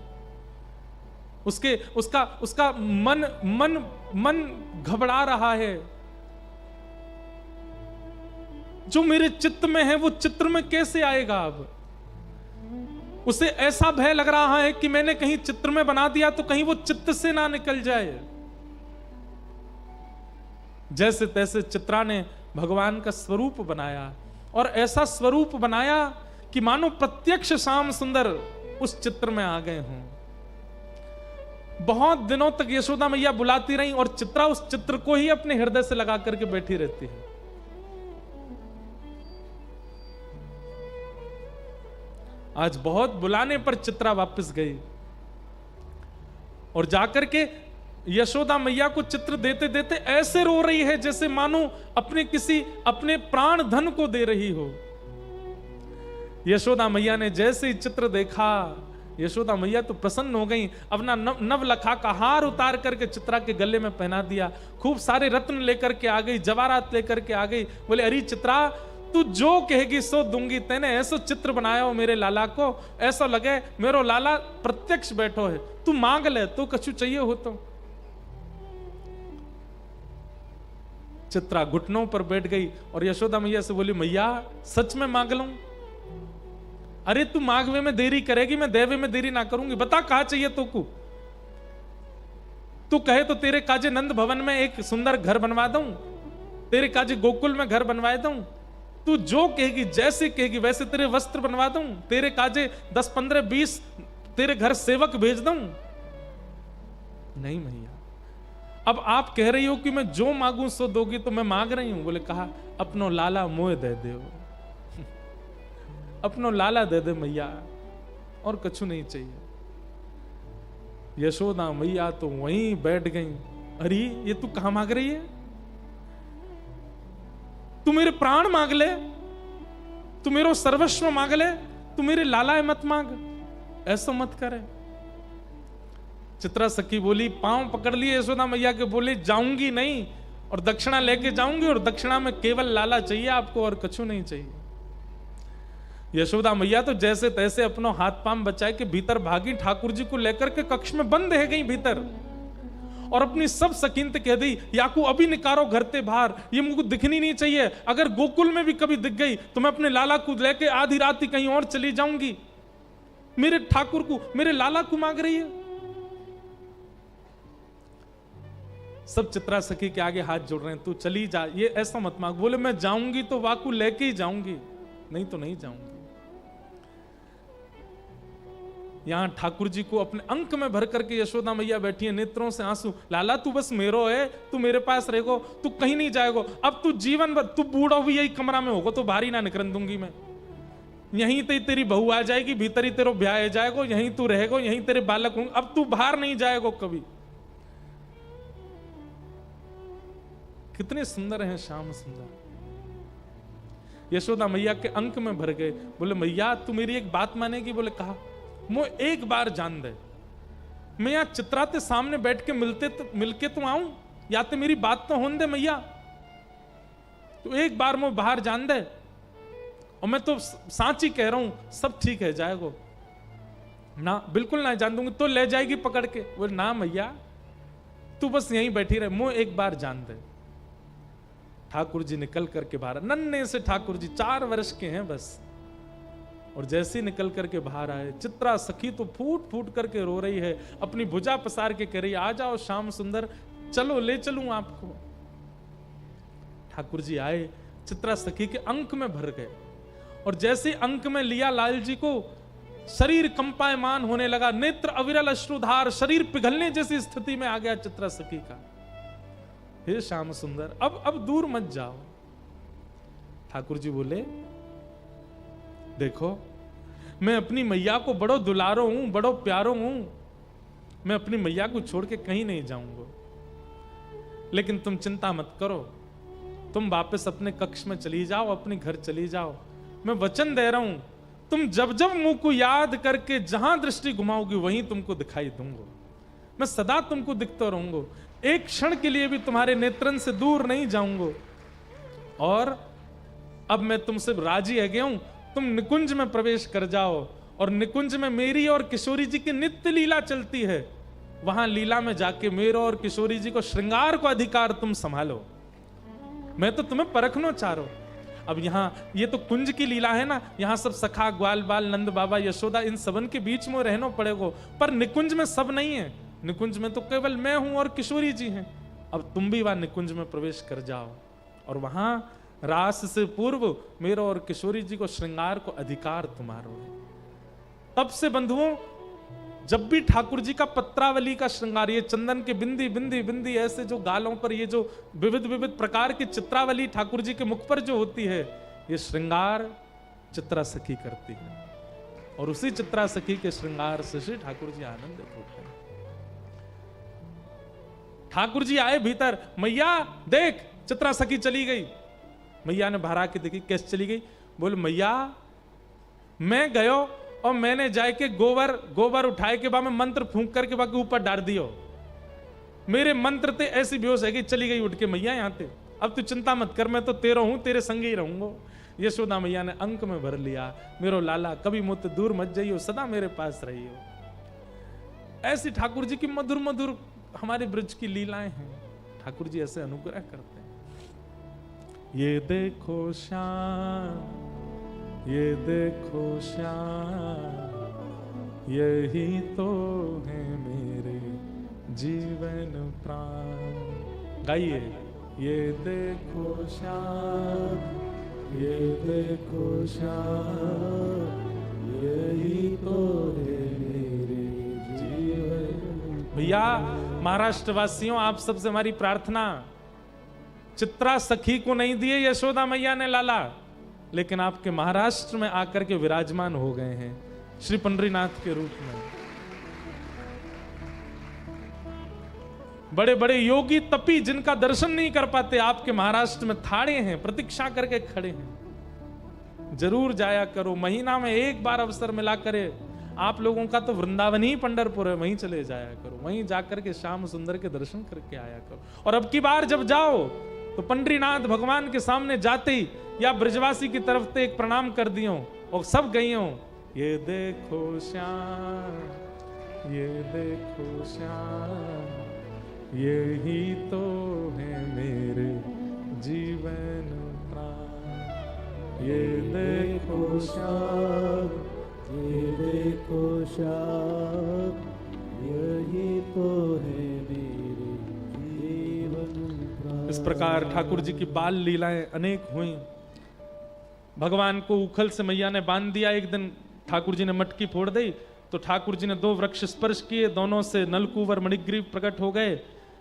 उसका मन घबरा रहा है। जो मेरे चित्त में है वो चित्र में कैसे आएगा? अब उसे ऐसा भय लग रहा है कि मैंने कहीं चित्र में बना दिया तो कहीं वो चित्त से ना निकल जाए। जैसे तैसे चित्रा ने भगवान का स्वरूप बनाया और ऐसा स्वरूप बनाया कि मानो प्रत्यक्ष श्याम सुंदर उस चित्र में आ गए हों। बहुत दिनों तक यशोदा मैया बुलाती रही और चित्रा उस चित्र को ही अपने हृदय से लगा करके बैठी रहती है। आज बहुत बुलाने पर चित्रा वापस गई और जाकर के यशोदा मैया को चित्र देते देते ऐसे रो रही है जैसे मानो अपने प्राण धन को दे रही हो। यशोदा मैया ने जैसे ही चित्र देखा, यशोदा मैया तो प्रसन्न हो गई। अपना नवलखा का हार उतार करके चित्रा के गले में पहना दिया, खूब सारे रत्न लेकर के आ गई, जवाहरात लेकर के आ गई। बोले अरे चित्रा, तू जो कहेगी सो दूंगी। तेने ऐसा चित्र बनाया हो मेरे लाला को, ऐसा लगे मेरो लाला प्रत्यक्ष बैठो है। तू मांग ले, तो कछु चाहिए हो तो। चित्रा घुटनों पर बैठ गई और यशोदा मैया से बोली, मैया सच में मांग लूं? अरे तू मांगवे में देरी करेगी, मैं देवे में देरी ना करूंगी। बता कहा चाहिए तो को? तू कहे तो तेरे काजे नंद भवन में एक सुंदर घर बनवा दूं, तेरे काजे गोकुल में घर बनवा दूं। तू जो कहेगी, जैसे कहेगी वैसे तेरे वस्त्र बनवा दूं, तेरे काजे 10, 15, 20 तेरे घर सेवक भेज दूं। नहीं मैया, अब आप कह रही हो कि मैं जो मांगू सो दोगी, तो मैं मांग रही हूं। बोले कहा अपनो लाला मोह दे दे, अपनो लाला दे दे मैया, और कछु नहीं चाहिए। यशोदा मैया तो वहीं बैठ गई। अरे ये तू कहां मांग रही है? तू मेरे प्राण मांग ले, तू मेरा सर्वस्व मांग ले, तू मेरे लाला मत मांग, ऐसा मत करे। चित्रा सखी बोली, पांव पकड़ लिए यशोदा मैया के, बोले जाऊंगी नहीं और दक्षिणा लेके जाऊंगी, और दक्षिणा में केवल लाला चाहिए आपको और कछु नहीं चाहिए। यशोदा मैया तो जैसे तैसे अपना हाथ पांव बचाए के भीतर भागी, ठाकुर जी को लेकर के कक्ष में बंद रह गई भीतर, और अपनी सब सकीनत कह दी, याकू अभी निकारो घर ते बाहर, ये मुझको दिखनी नहीं चाहिए। अगर गोकुल में भी कभी दिख गई तो मैं अपने लाला को लेके आधी रात ही कहीं और चली जाऊंगी। मेरे ठाकुर को, मेरे लाला को मांग रही है। सब चित्रा सखी के आगे हाथ जोड़ रहे हैं, तू चली जा, ये ऐसा मत मांग। बोले मैं जाऊंगी तो वाकू लेके ही जाऊंगी, नहीं तो नहीं जाऊंगी। यहां ठाकुर जी को अपने अंक में भर करके यशोदा मैया बैठी है, नेत्रों से आंसू। लाला तू बस मेरो है, तू मेरे पास रहेगो, तू कहीं नहीं जाएगो। अब तू जीवन भर, तू बूढ़ा हुई यही कमरा में होगो तो बाहर ही ना निकल दूंगी मैं। यहीं ते तेरी बहू आ जाएगी, भीतर ही तेरो ब्याह हो जाएगो, यहीं तू रहेगो, यहीं तेरे बालक होंगे। अब तू बाहर नहीं जाएगो कभी। कितने सुंदर हैं श्याम सुंदर। यशोदा मैया के अंक में भर गए। बोले मैया तू मेरी एक बात मानेगी? बोले कहा, मुझे एक बार जान दे, मैं यहाँ चित्रा के सामने बैठ के मिलके तो आऊं, या तो मेरी बात तो होने दे मैया, तो एक बार मुझे बाहर जान दे, और मैं तो सांची कह रहा हूं सब ठीक है जाएगा ना, बिल्कुल ना जान दूंगी, तो ले जाएगी पकड़ के। बोले ना मैया तू बस यहीं बैठी रहे, मुझे एक बार जान दे। ठाकुर जी निकल करके बाहर, नन्हे से ठाकुर जी 4 वर्ष के हैं बस, और जैसे ही निकल करके बाहर आए, चित्रा सखी तो फूट फूट करके रो रही है, अपनी भुजा पसार के कह रही आ जाओ श्याम सुंदर, चलो ले चलूं आपको। ठाकुर जी आए, चित्रा सखी के अंक में भर गए, और जैसे अंक में लिया लाल जी को, शरीर कंपायमान होने लगा, नेत्र अविरल अश्रुधार, शरीर पिघलने जैसी स्थिति में आ गया चित्रा सखी का। हे श्याम सुंदर अब दूर मत जाओ। ठाकुर जी बोले देखो मैं अपनी मैया को बड़ो दुलारो हूं, बड़ो प्यारो हूं, मैं अपनी मैया को छोड़ के कहीं नहीं जाऊंगा, लेकिन तुम चिंता मत करो, तुम वापस अपने कक्ष में चली जाओ, अपने घर चली जाओ, मैं वचन दे रहा हूं तुम जब जब मुंह को याद करके जहां दृष्टि घुमाओगी वहीं तुमको दिखाई दूंगा, मैं सदा तुमको दिखता रहूंगा, एक क्षण के लिए भी तुम्हारे नेत्रन से दूर नहीं जाऊंगा। और अब मैं तुमसे राजी है गया हूं, तुम निकुंज में प्रवेश कर जाओ, और निकुंज में मेरी और किशोरी जी की नित्य लीला चलती है, वहां लीला में जाके मेरे और किशोरी जी को श्रृंगार को अधिकार तुम संभालो, मैं तो तुम्हें परखना चाह रहा हूं। अब यहाँ ये तो कुंज की लीला है ना, यहाँ सब सखा ग्वाल बाल नंद बाबा यशोदा इन सबन के बीच में रहना पड़ेगा, पर निकुंज में सब नहीं है, निकुंज में तो केवल मैं हूं और किशोरी जी हैं। अब तुम भी वहां निकुंज में प्रवेश कर जाओ, और वहां रास से पूर्व मेरा और किशोरी जी को श्रृंगार को अधिकार तुम्हारा है। तब से बंधुओं जब भी ठाकुर जी का पत्रावली का श्रृंगार, ये चंदन के बिंदी बिंदी बिंदी ऐसे जो गालों पर ये जो विविध विविध प्रकार की चित्रावली ठाकुर जी के मुख पर जो होती है, ये श्रृंगार चित्रा सखी करती है, और उसी चित्रा सखी के श्रृंगार से श्री ठाकुर जी आनंदित होते हैं। ठाकुर जी आए भीतर, मैया देख चित्रा सखी चली गई। मैया ने बाहर आके देखी, कैसे चली गई? बोले मैया मैं गयो और मैंने जाके गोबर उठाए के बाद में मंत्र फूंक करके बाकी ऊपर डाल दियो, मेरे मंत्र ते ऐसी बेहोश है कि चली गई उठ के मैया यहाँ ते। अब तू चिंता मत कर, मैं तो तेरा हूं, तेरे संग ही रहूंगा। यशोदा मैया ने अंक में भर लिया, मेरो लाला कभी मुझसे दूर मत जाइयो, सदा मेरे पास रहियो। ऐसी ठाकुर जी की मधुर मधुर हमारे ब्रज की लीलाएं हैं, ठाकुर जी ऐसे अनुग्रह करते हैं। ये देखो श्याम, ये देखो श्याम, यही तो है मेरे जीवन प्राण। गाइए, ये देखो श्याम, ये देखो श्याम, यही तो है मेरे जीवन। भैया महाराष्ट्र वासियों, आप सबसे हमारी प्रार्थना, चित्रा सखी को नहीं दिए यशोदा मैया ने लाला, लेकिन आपके महाराष्ट्र में आकर के विराजमान हो गए हैं श्री पंडरीनाथ के रूप में। बड़े बड़े योगी तपी जिनका दर्शन नहीं कर पाते, आपके महाराष्ट्र में थाड़े हैं, प्रतीक्षा करके खड़े हैं। जरूर जाया करो, महीना में एक बार अवसर मिला करे। आप लोगों का तो वृंदावन ही पंढरपुर है, वहीं चले जाया करो, वहीं जाकर के श्याम सुंदर के दर्शन करके आया करो। और अब की बार जब जाओ तो पंडरीनाथ भगवान के सामने जाते ही या ब्रजवासी की तरफ से एक प्रणाम कर दियो और सब गई हो, ये देखो श्याम, ये देखो श्याम, यही तो है मेरे जीवन प्राण। ये देखो श्याम, ये देखो श्याम, यही तो है मेरे जीवन प्राण। इस प्रकार ठाकुर जी की बाल लीलाएं अनेक हुई। भगवान को उखल से मैया ने बांध दिया। एक दिन ठाकुर जी ने मटकी फोड़ दी तो ठाकुर जी ने 2 वृक्ष स्पर्श किए, दोनों से नलकूवर मणिग्रीव प्रकट हो गए।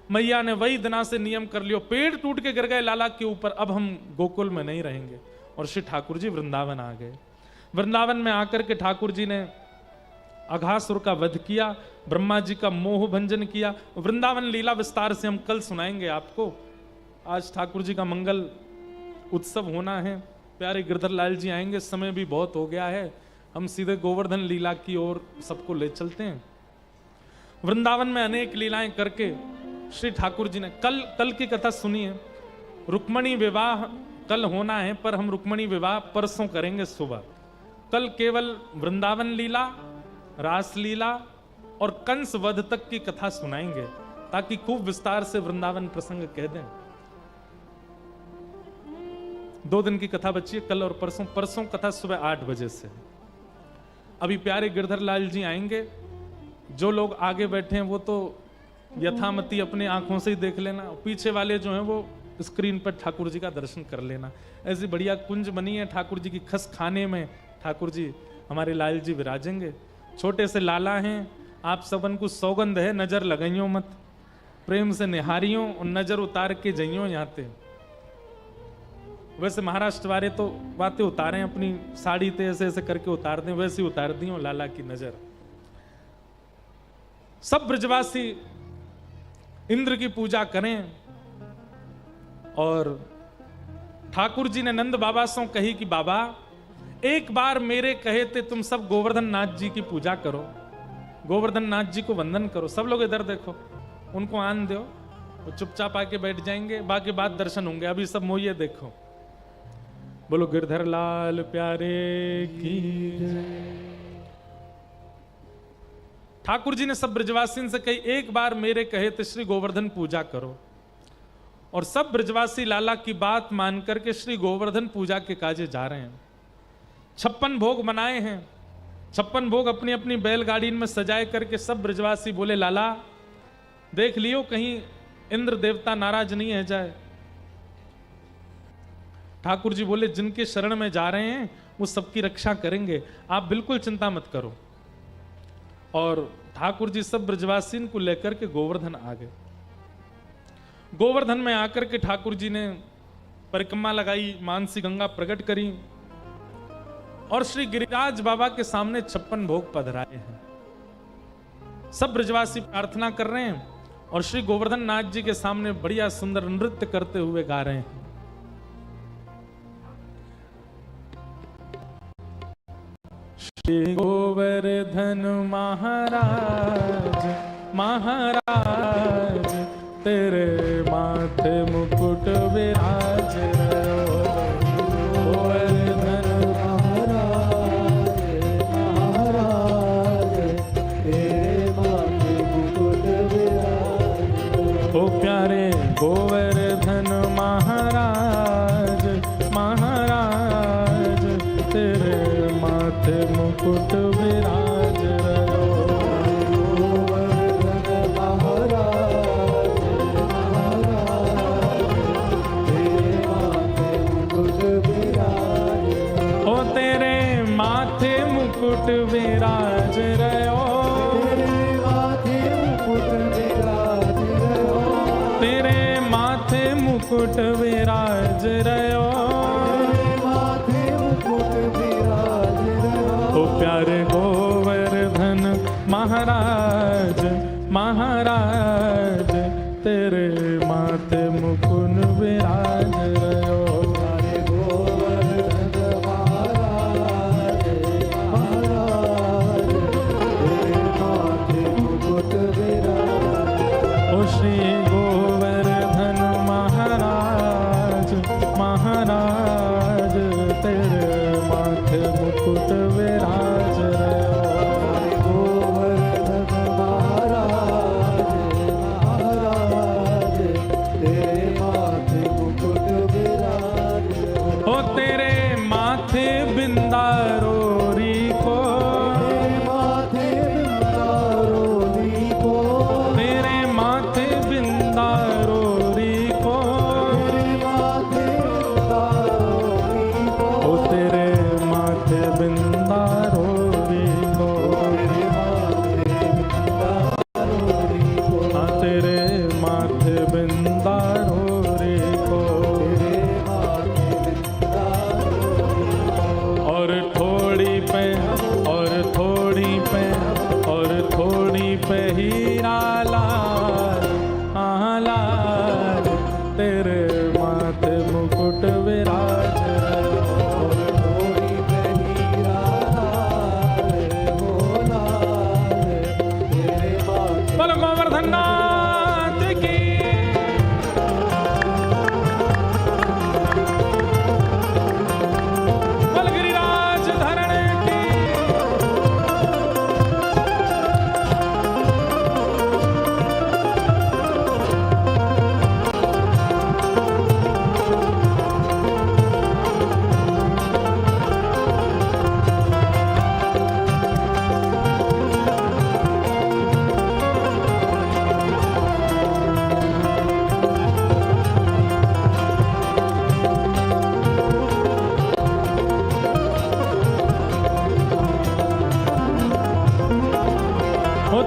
मैया ने वही दिना से नियम कर लियो, पेड़ टूट के गिर गए लाला के ऊपर, अब हम गोकुल में नहीं रहेंगे। और श्री ठाकुर जी वृंदावन आ गए। वृंदावन में आकर के ठाकुर जी ने अघासुर का वध किया, ब्रह्मा जी का मोह भंजन किया। वृंदावन लीला विस्तार से हम कल सुनाएंगे आपको। आज ठाकुर जी का मंगल उत्सव होना है, प्यारे गिरधर लाल जी आएंगे, समय भी बहुत हो गया है, हम सीधे गोवर्धन लीला की ओर सबको ले चलते हैं। वृंदावन में अनेक लीलाएं करके श्री ठाकुर जी ने कल की कथा सुनी है। रुक्मणी विवाह कल होना है, पर हम रुक्मणी विवाह परसों करेंगे सुबह। कल केवल वृंदावन लीला, रास लीला और कंस वध तक की कथा सुनाएंगे, ताकि खूब विस्तार से वृंदावन प्रसंग कह दें। 2 दिन की कथा बची है, कल और परसों। परसों कथा सुबह 8 बजे से। अभी प्यारे गिरधर लाल जी आएंगे। जो लोग आगे बैठे हैं वो तो यथामति अपने आंखों से ही देख लेना, पीछे वाले जो हैं वो स्क्रीन पर ठाकुर जी का दर्शन कर लेना। ऐसी बढ़िया कुंज बनी है ठाकुर जी की, खस खाने में ठाकुर जी हमारे लाल जी विराजेंगे। छोटे से लाला हैं, आप सबन को सौगंध है, नजर लगाइयो मत, प्रेम से निहारियों और नजर उतार के जइयो यहाँ ते। वैसे महाराष्ट्र वाले तो बातें उतारें, अपनी साड़ी ते ऐसे ऐसे करके उतार दें, वैसे ही उतार दी लाला की नजर। सब ब्रजवासी इंद्र की पूजा करें। और ठाकुर जी ने नंद बाबा से कही कि बाबा एक बार मेरे कहे थे तुम सब गोवर्धन नाथ जी की पूजा करो, गोवर्धन नाथ जी को वंदन करो। सब लोग इधर देखो, उनको आन दो, वो चुपचाप आके बैठ जाएंगे, बाकी बात दर्शन होंगे। अभी सब मोये देखो, बोलो गिरधर लाल प्यारे की जय। ठाकुर जी ने सब ब्रजवासी से कही एक बार मेरे कहे थे श्री गोवर्धन पूजा करो। और सब ब्रजवासी लाला की बात मान करके श्री गोवर्धन पूजा के काजे जा रहे हैं। 56 भोग बनाए हैं, 56 भोग अपनी अपनी बैलगाड़ी में सजाए करके सब ब्रजवासी बोले लाला देख लियो कहीं इंद्र देवता नाराज नहीं है जाए। ठाकुर जी बोले जिनके शरण में जा रहे हैं वो सबकी रक्षा करेंगे, आप बिल्कुल चिंता मत करो। और ठाकुर जी सब ब्रजवासी को लेकर के गोवर्धन आ गए। गोवर्धन में आकर के ठाकुर जी ने परिक्रमा लगाई, मानसी गंगा प्रकट करी और श्री गिरिराज बाबा के सामने 56 भोग पधराए हैं। सब ब्रजवासी प्रार्थना कर रहे हैं और श्री गोवर्धन नाथ जी के सामने बढ़िया सुंदर नृत्य करते हुए गा रहे हैं। श्री गोवर्धन महाराज महाराज तेरे माथे मुकुट विराज रहो। गोवर्धन महाराज महाराज तेरे माथे मुकुट विराज। ओ प्यारे गोवर्धन महाराज महाराज तेरे माथे मुकुट विराज रहो। मुकुट विराज रहो, तेरे माथे मुकुट विराज रहो, तेरे माथे मुकुट विराज रहो, तेरे माथे मुकुट विराज रहो। ओ प्यारे गोवर्धन महाराज महाराज तेरे माथे मुकुट विराज रहो। श्री गोवर्धन महाराज महाराज तेरे माथे मुकुट विराज रहो। गोवर्धन महाराज महाराज तेरे माथे मुकुट विराज रहो। ओ तेरे माथे बिंदारोरी को, तेरे माथे बिंदारोरी को, तेरे माथे बिंदारोरी को, तेरे माथे बिंदारोरी को, ओ तेरे माथे बिंदारोरी को, तेरे माथे बिंदारोरी को, हाँ तेरे माथे बिंदारोरी को, तेरे माथे बिंदारोरी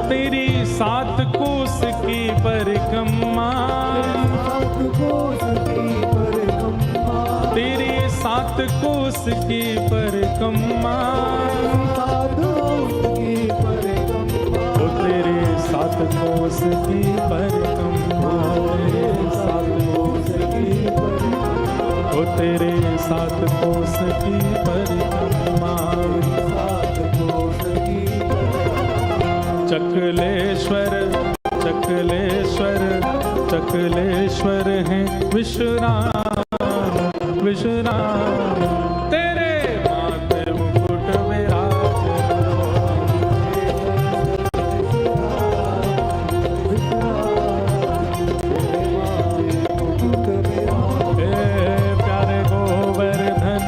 तेरी 7 कोस की परिक्रमा, तेरी 7 कोस की परिक्रमा, तेरे 7 कोस की परिक्रमा, तेरे 7 कोस की परिक्रमा। चकलेश्वर चकलेश्वर चकलेश्वर हैं विश्राम विश्राम, तेरे माथे मुकुट विराज, प्यारे गोवर्धन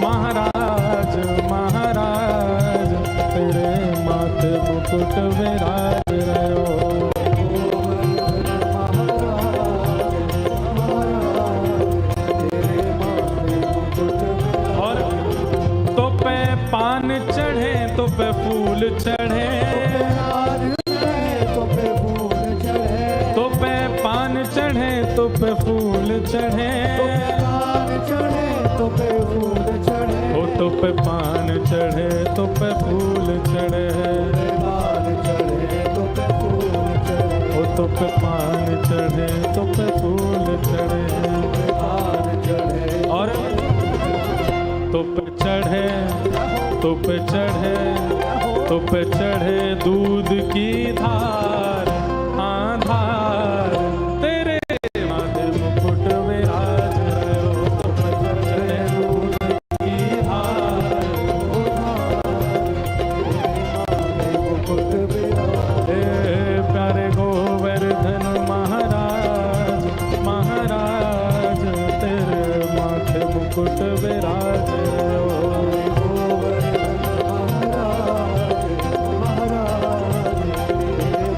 महाराज महाराज, तेरे माथे मुकुट विराज रहो। और तो पे पान चढ़े तो पे फूल चढ़े, तो पे पान चढ़े तो पे फूल चढ़े, ओ तो पे पान चढ़े तो पे फूल चढ़े, ओ तो पे पान चढ़े तो पे फूल चढ़े, और तो पे चढ़े तो पे चढ़े तो पे चढ़े दूध की धार, हाँ धार, तेरे माथे मुकुट विराज रहो, तो पे चढ़े दूध की धार, प्यारे गोवर्धन महाराज महाराज, तेरे माथे मुकुट विराज रहो।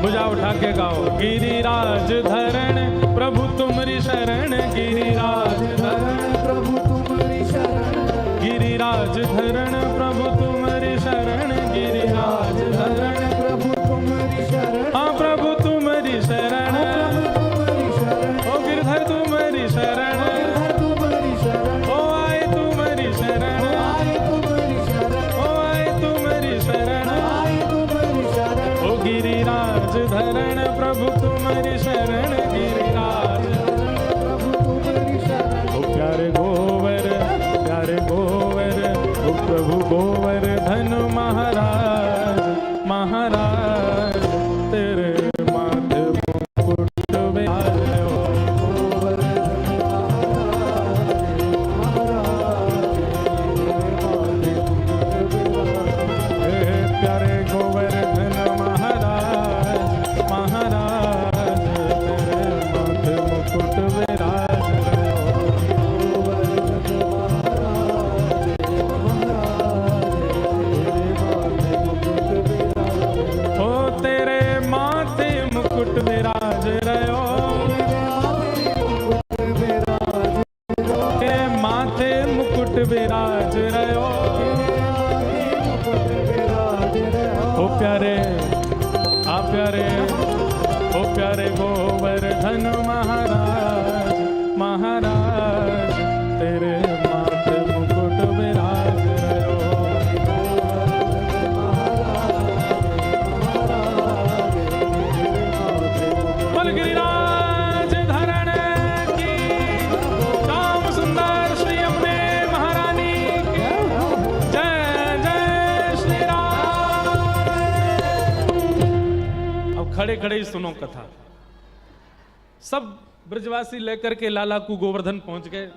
भुजा उठा के गाओ। गिरिराज धरण प्रभु तुम्हारी शरण, गिरिराज धरण प्रभु तुम्हारी शरण, गिरिराज धरण प्रभु तुम्हारी शरण, गिरिराज धरण प्रभु तुम्हारी शरण, हाँ प्रभु तुम्हारी शरण, तुम्हारी शरण, ओ गिरधर तुम्हारी शरण, तुम्हारी शरण, ओ आए तुम्हारी शरण, आई तुम्हारी शरण, ओ आए तुम्हारी शरण, आई तुम्हारी शरण, ओ गिरिराज धरण प्रभु तुम्हारी शरण, गिरिराज प्रभु तुम्हारी शरण। ओ प्यारे गोवर ओ प्रभु गोवर्धन महाराज महाराज, तेरे माथे मुकुट विराज रहो। हे प्यारे गोवर्धन महाराज महाराज, तेरे माथे मुकुट विराज रहो। ओ तेरे माथे मुकुट विराज रहो, तेरे माथे मुकुट विराज रहो। ओ प्यारे आ प्यारे ओ प्यारे गोवर्धन महाराज महाराज, तेरे माथे मुकुट विराज रहो। बोल गिरिराज धरण की, श्याम सुंदर श्री अम्बे महारानी की जय जय श्री राम। अब खड़े खड़े ही सुनो कथा। सब ब्रजवासी लेकर के लाला को गोवर्धन पहुंच गए।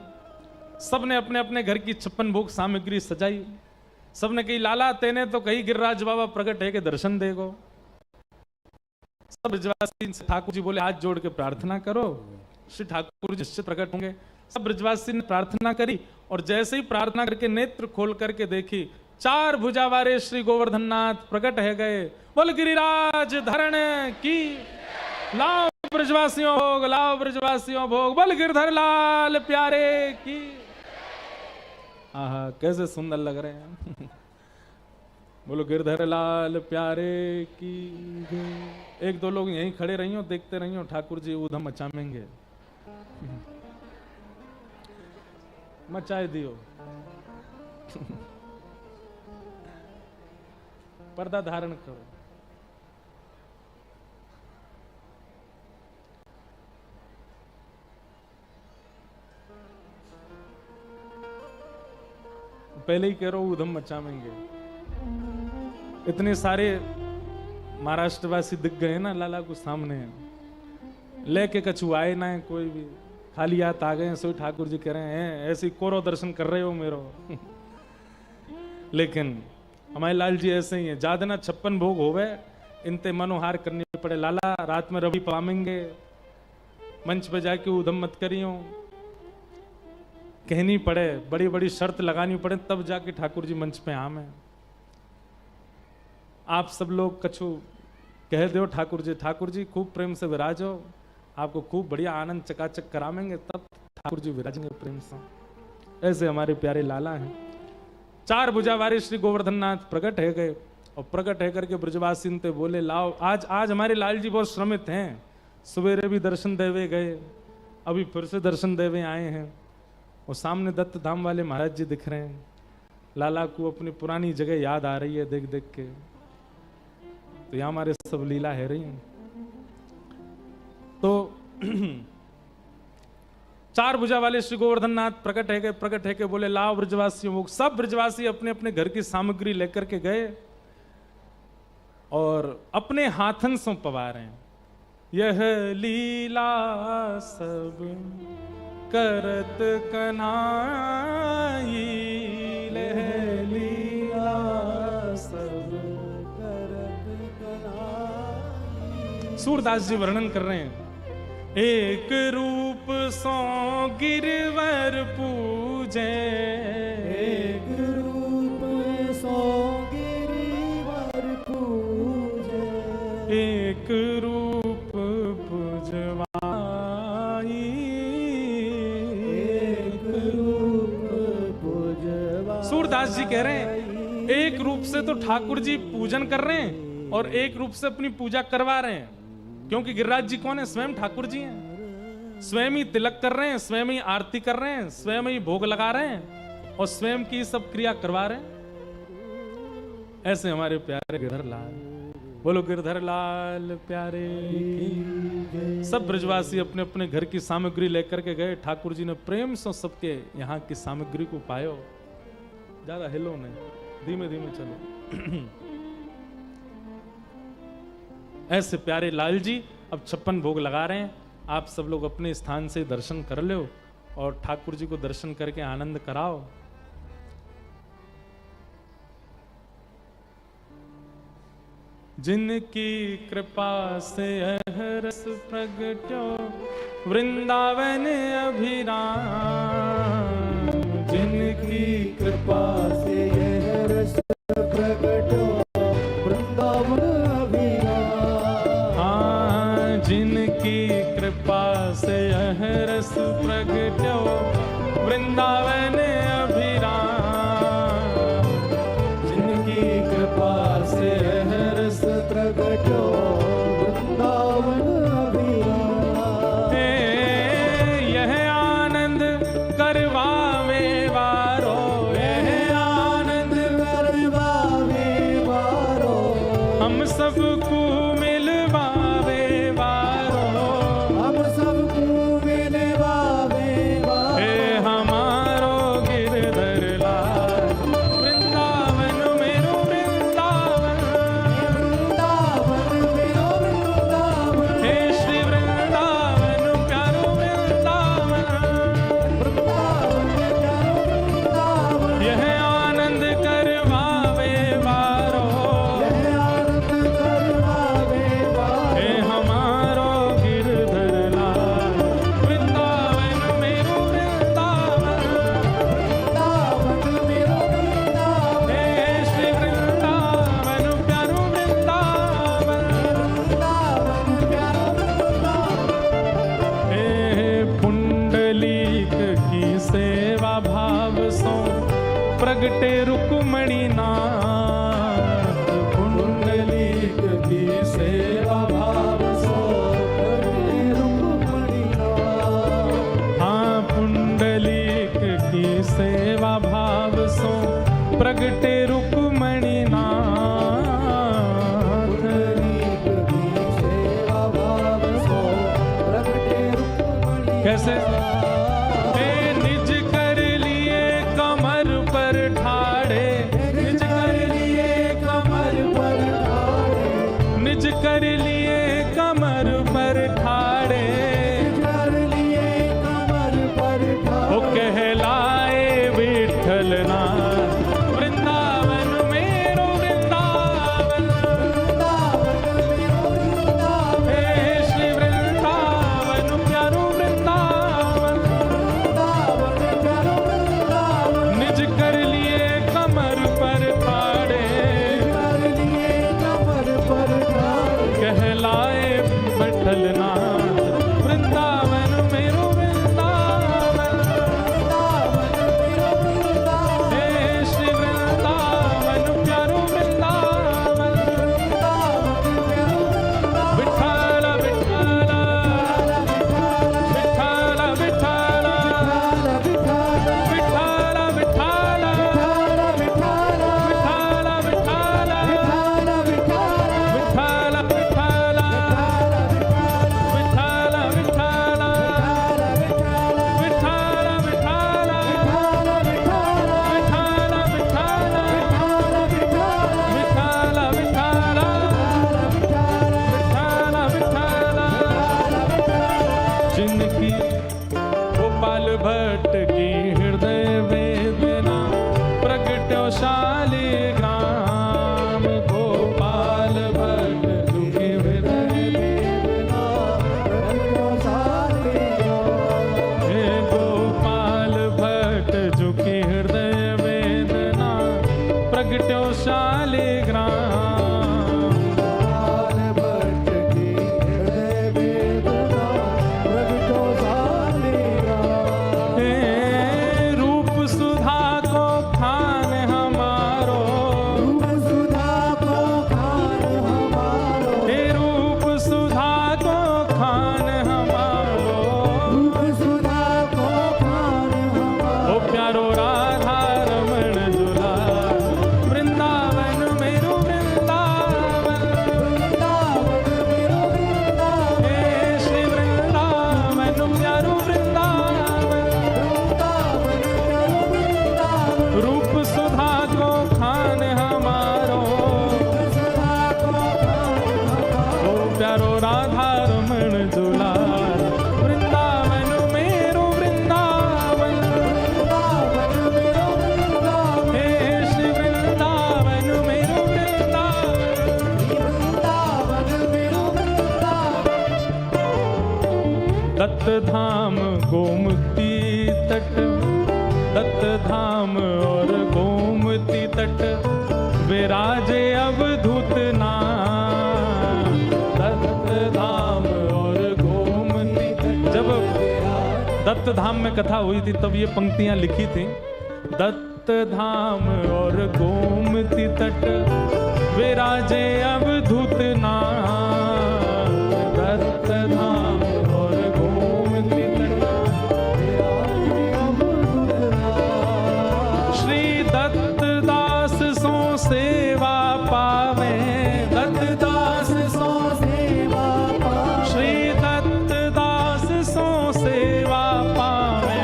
सबने अपने अपने घर की 56 भोग सामग्री सजाई। सबने कही लाला तेने तो कही गिरिराज बाबा प्रकट है के दर्शन देगो। सब ब्रजवासी से ठाकुर जी बोले हाथ जोड़ के प्रार्थना करो, श्री ठाकुर जी निश्चित प्रकट होंगे। सब ब्रजवासी ने प्रार्थना करी और जैसे ही प्रार्थना करके नेत्र खोल करके देखी, 4 भुजा वाले श्री गोवर्धन नाथ प्रकट है गए। बोल गिरिराज धरण की, लाओ ब्रजवासियों भोग, लाओ ब्रजवासियों भोग। बोल गिरधर लाल प्यारे की। आहा कैसे सुंदर लग रहे हैं। बोलो गिरधर लाल प्यारे की जय। एक दो लोग यहीं खड़े रहियो, देखते रहियो, ठाकुर जी ऊधम मचाएंगे। मचाए दियो। पर्दा धारण करो। पहले ही कह रहा हूं ऊधम मचाएंगे। इतने सारे महाराष्ट्रवासी दिख गए ना लाला को सामने, लेके कछु आए ना है कोई भी, खाली हाथ आ गए। सो ठाकुर जी कह रहे हैं ऐसे कोरो दर्शन कर रहे हो मेरो। लेकिन हमारे लाल जी ऐसे ही है, ज्यादा ना 56 भोग होवे इनते मनोहार करनी पड़े। लाला रात में रवि पावेंगे, मंच पे जाके उधम मत करियो, कहनी पड़े, बड़ी बड़ी शर्त लगानी पड़े, तब जाके ठाकुर जी मंच पे आमे। आप सब लोग कछु कह दो ठाकुर जी खूब प्रेम से विराजो, आपको खूब बढ़िया आनंद चकाचक करावेंगे, तब ठाकुर जी विराजेंगे प्रेम से। ऐसे हमारे प्यारे लाला हैं। 4 भुजावारी श्री गोवर्धन नाथ प्रकट है गए, और प्रकट है करके ब्रजवासी ते बोले लाओ। आज हमारे लाल जी बहुत श्रमित हैं, सवेरे भी दर्शन देवे गए, अभी फिर से दर्शन देवे आए हैं, और सामने दत्त धाम वाले महाराज जी दिख रहे हैं। लाला को अपनी पुरानी जगह याद आ रही है देख देख के। तो यहाँ हमारे सब लीला है रही हैं। तो 4 भुजा वाले श्री गोवर्धन नाथ प्रकट है के बोले लाओ ब्रजवासियों। वो सब ब्रजवासी अपने अपने घर की सामग्री लेकर के गए और अपने हाथन से पवा रहे हैं। यह लीला सब करत कन्हाई, यह लीला सब करत कन्हाई। सूरदास जी वर्णन कर रहे हैं, एक रूप सो गिरवर पूजे, एक रूप सो गिरवर पूजे, एक रूप पुजवाई, एक रूप पुजवाई। सूरदास जी कह रहे हैं एक रूप से तो ठाकुर जी पूजन कर रहे हैं और एक रूप से अपनी पूजा करवा रहे हैं, क्योंकि गिरिराज जी कौन है? स्वयं ठाकुर जी हैं। स्वयं ही तिलक कर रहे हैं, स्वयं ही आरती कर रहे हैं, स्वयं ही भोग लगा रहे हैं और स्वयं की सब क्रिया करवा रहे हैं। ऐसे हमारे प्यारे गिरधर लाल। बोलो गिरधर लाल प्यारे की। सब ब्रजवासी अपने अपने घर की सामग्री लेकर के गए। ठाकुर जी ने प्रेम से सबके यहाँ की सामग्री को पायो। ज्यादा हिलो नहीं, धीमे धीमे चलो। ऐसे प्यारे लाल जी अब 56 भोग लगा रहे हैं। आप सब लोग अपने स्थान से दर्शन कर लो और ठाकुर जी को दर्शन करके आनंद कराओ। जिनकी कृपा से यह रस प्रगटो वृंदावन अभिराम, जिनकी कृपा से यह रस प्रगटो वृंदावन अभिराम, जिनकी कृपा से यह रस प्रगटो वृंदावन अभिराम, जिनकी कृपा से यह रस प्रगटो वृंदावन अभिराम। यह आनंद करवावे वारो, यह आनंद करवावे वारो, हम सबको मिलवावे वारो, हम सबको मिलवावे वारो। हे हमारो गिरधर लाल, वृंदावन मेरो वृंदावन, वृंदावन मेरो वृंदावन, हे श्री वृंदावन प्यारो वृंदावन। वृंदावन प्यारो वृंदावन। यह आनंद करवावे वारो, यह आनंद करवावे वारो, हे हमारो गिरधर लाल, वृंदावन मेरो वृंदावन, वृंदावन मेरो वृंदावन, हे श्री वृंदावन प्यारो वृंदावन। वृंदावन प्यारो वृंदावन। हे पुंडलीक की सेवा भाव सो प्रगटे रुक्मणी नाथ, की सेवा भाव सो प्रगटे रुक्मणी नाथ। हाँ पुंडलीक की सेवा भाव सो प्रगटे रुक्मणी नाथ। पुंडलीक की सेवा भाव सो प्रगटे रुक्मणी कैसे? हे निज कर लिए कमर पर ठाड़े, निज कर लिए कमर पर ठाड़े, निज कर लिए कमर पर ठाड़े, निज कर लिए कमर पर ठाड़े। ओ कहलाए विठ्ठल नाथ वृंदावन मेरो वृंदावन। हे श्री वृंदावन प्यारो वृंदावन। निज कर लिए कमर पर ठाड़े, कहलाए विठ्ठल नाथ वृंदावन मेरो वृंदावन। हे श्री वृंदावन प्यारो वृंदावन। विठ्ठल विठ्ठल विठ्ठल विठ्ठल विठ्ठल विठ्ठल विठ्ठल जिनकी गोपाल भट्ट की हृदय वेदना प्रगट्यो शालिग्राम। गोपाल भट्ट की हृदय वेदना हे गोपाल भट्ट जो की हृदय वेदना प्रगट्यो शालिग्राम। हे रूप सुधा को खान हमारो, हे रूप सुधा को खान हमारो। ओ प्यारो राधा रमण झूला वृंदावन मेरो वृंदावन। हे श्री वृंदावन प्यारो वृंदावन। रूप सुधा को खान हमारो, ओ प्यारो राधा रमण झूला वृंदावन मेरो वृंदावन। हे श्री वृंदावन मेरो वृंदावन। दत्त धाम गोमती तट, दत्त धाम और गोमती तट विराजे अवधूत नाम। दत्त धाम और गोमती तट। जब दत्त धाम में कथा हुई थी तब ये पंक्तियां लिखी थी। दत्त धाम और गोमती तट विराजे अवधूत नाम। दत्त धाम और गोमती तट श्री दत्त दास सो सेवा पावे। दत्त दास सो सेवा पावे, श्री दत्त दास सो सेवा पावे।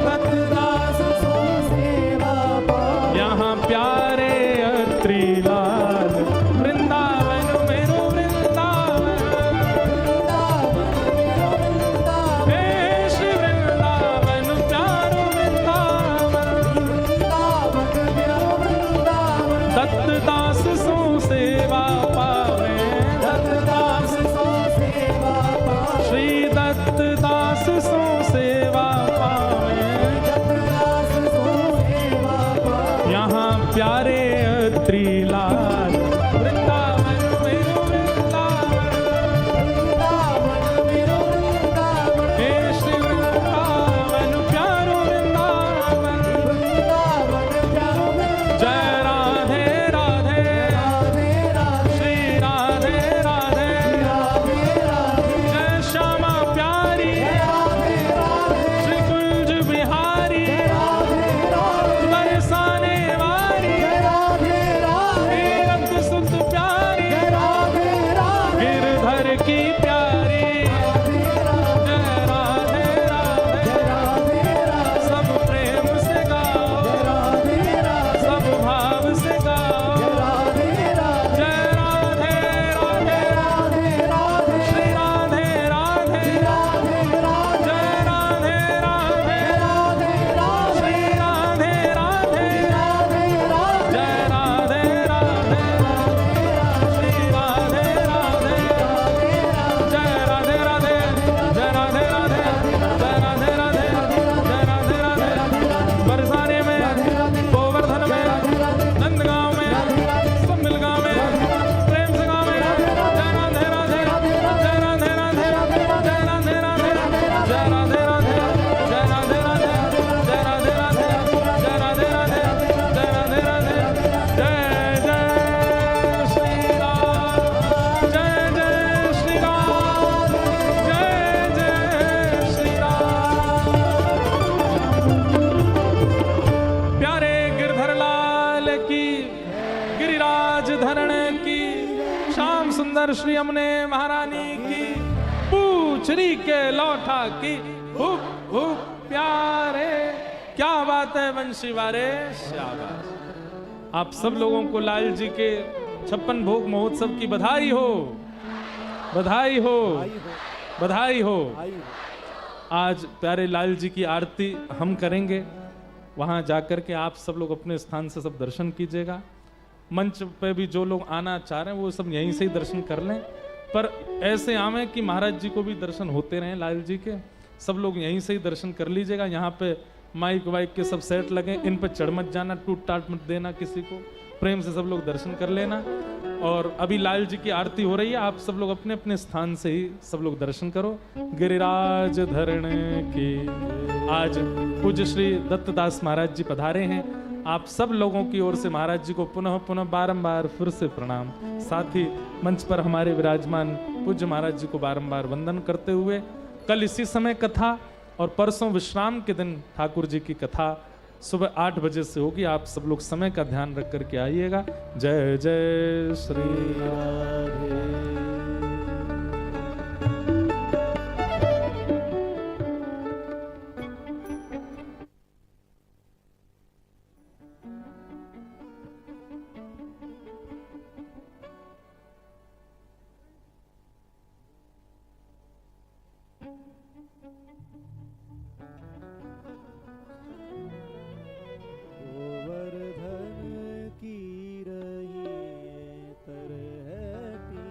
दत्त दास सो सेवा पावे। यहाँ प्यारे अत्रिलाल वृंदावन मेरो वृंदावन। हे श्री वृंदावन प्यारो वृंदावन। दत्त दास सो सेवा पावे। दत्त दास सो सेवा पावे, श्री दत्त दास सो सेवा पावे। दत्त दास सो सेवा पावे। यहाँ प्यारे अत्रिलाल वृंदावन मेरो वृंदावन। हे श्री वृंदावन प्यारो वृंदावन। जय राधे राधे श्री राधे गिरिराज धरण की, श्याम सुंदर श्री अमने महारानी की, पूछरी के लौठा की, हुप हुप प्यारे। क्या बात है बंशी वारे, शाबाश। आप सब लोगों को लाल जी के 56 भोग महोत्सव की बधाई हो, बधाई हो, बधाई हो। आज प्यारे लाल जी की आरती हम करेंगे, वहां जाकर के आप सब लोग अपने स्थान से सब दर्शन कीजिएगा। मंच पे भी जो लोग आना चाह रहे हैं वो सब यहीं से ही दर्शन कर लें, पर ऐसे आवे कि महाराज जी को भी दर्शन होते रहें लाल जी के। सब लोग यहीं से ही दर्शन कर लीजिएगा। यहाँ पे माइक वाइक के सब सेट लगे, इन पे चढ़ मत जाना, टूट टाट मत देना किसी को, प्रेम से सब लोग दर्शन कर लेना। और अभी लाल जी की आरती हो रही है, आप सब लोग अपने अपने स्थान से ही सब लोग दर्शन करो। गिरिराज धरण की। आज पूज्य श्री दत्तदास महाराज जी पधारे हैं। आप सब लोगों की ओर से महाराज जी को पुनः पुनः बारंबार फिर से प्रणाम। साथ ही मंच पर हमारे विराजमान पूज्य महाराज जी को बारंबार वंदन करते हुए, कल इसी समय कथा और परसों विश्राम के दिन ठाकुर जी की कथा सुबह 8 बजे से होगी। आप सब लोग समय का ध्यान रख करके आइएगा। जय जय श्री राधे। गोवर्धन की रही तरहती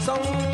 संग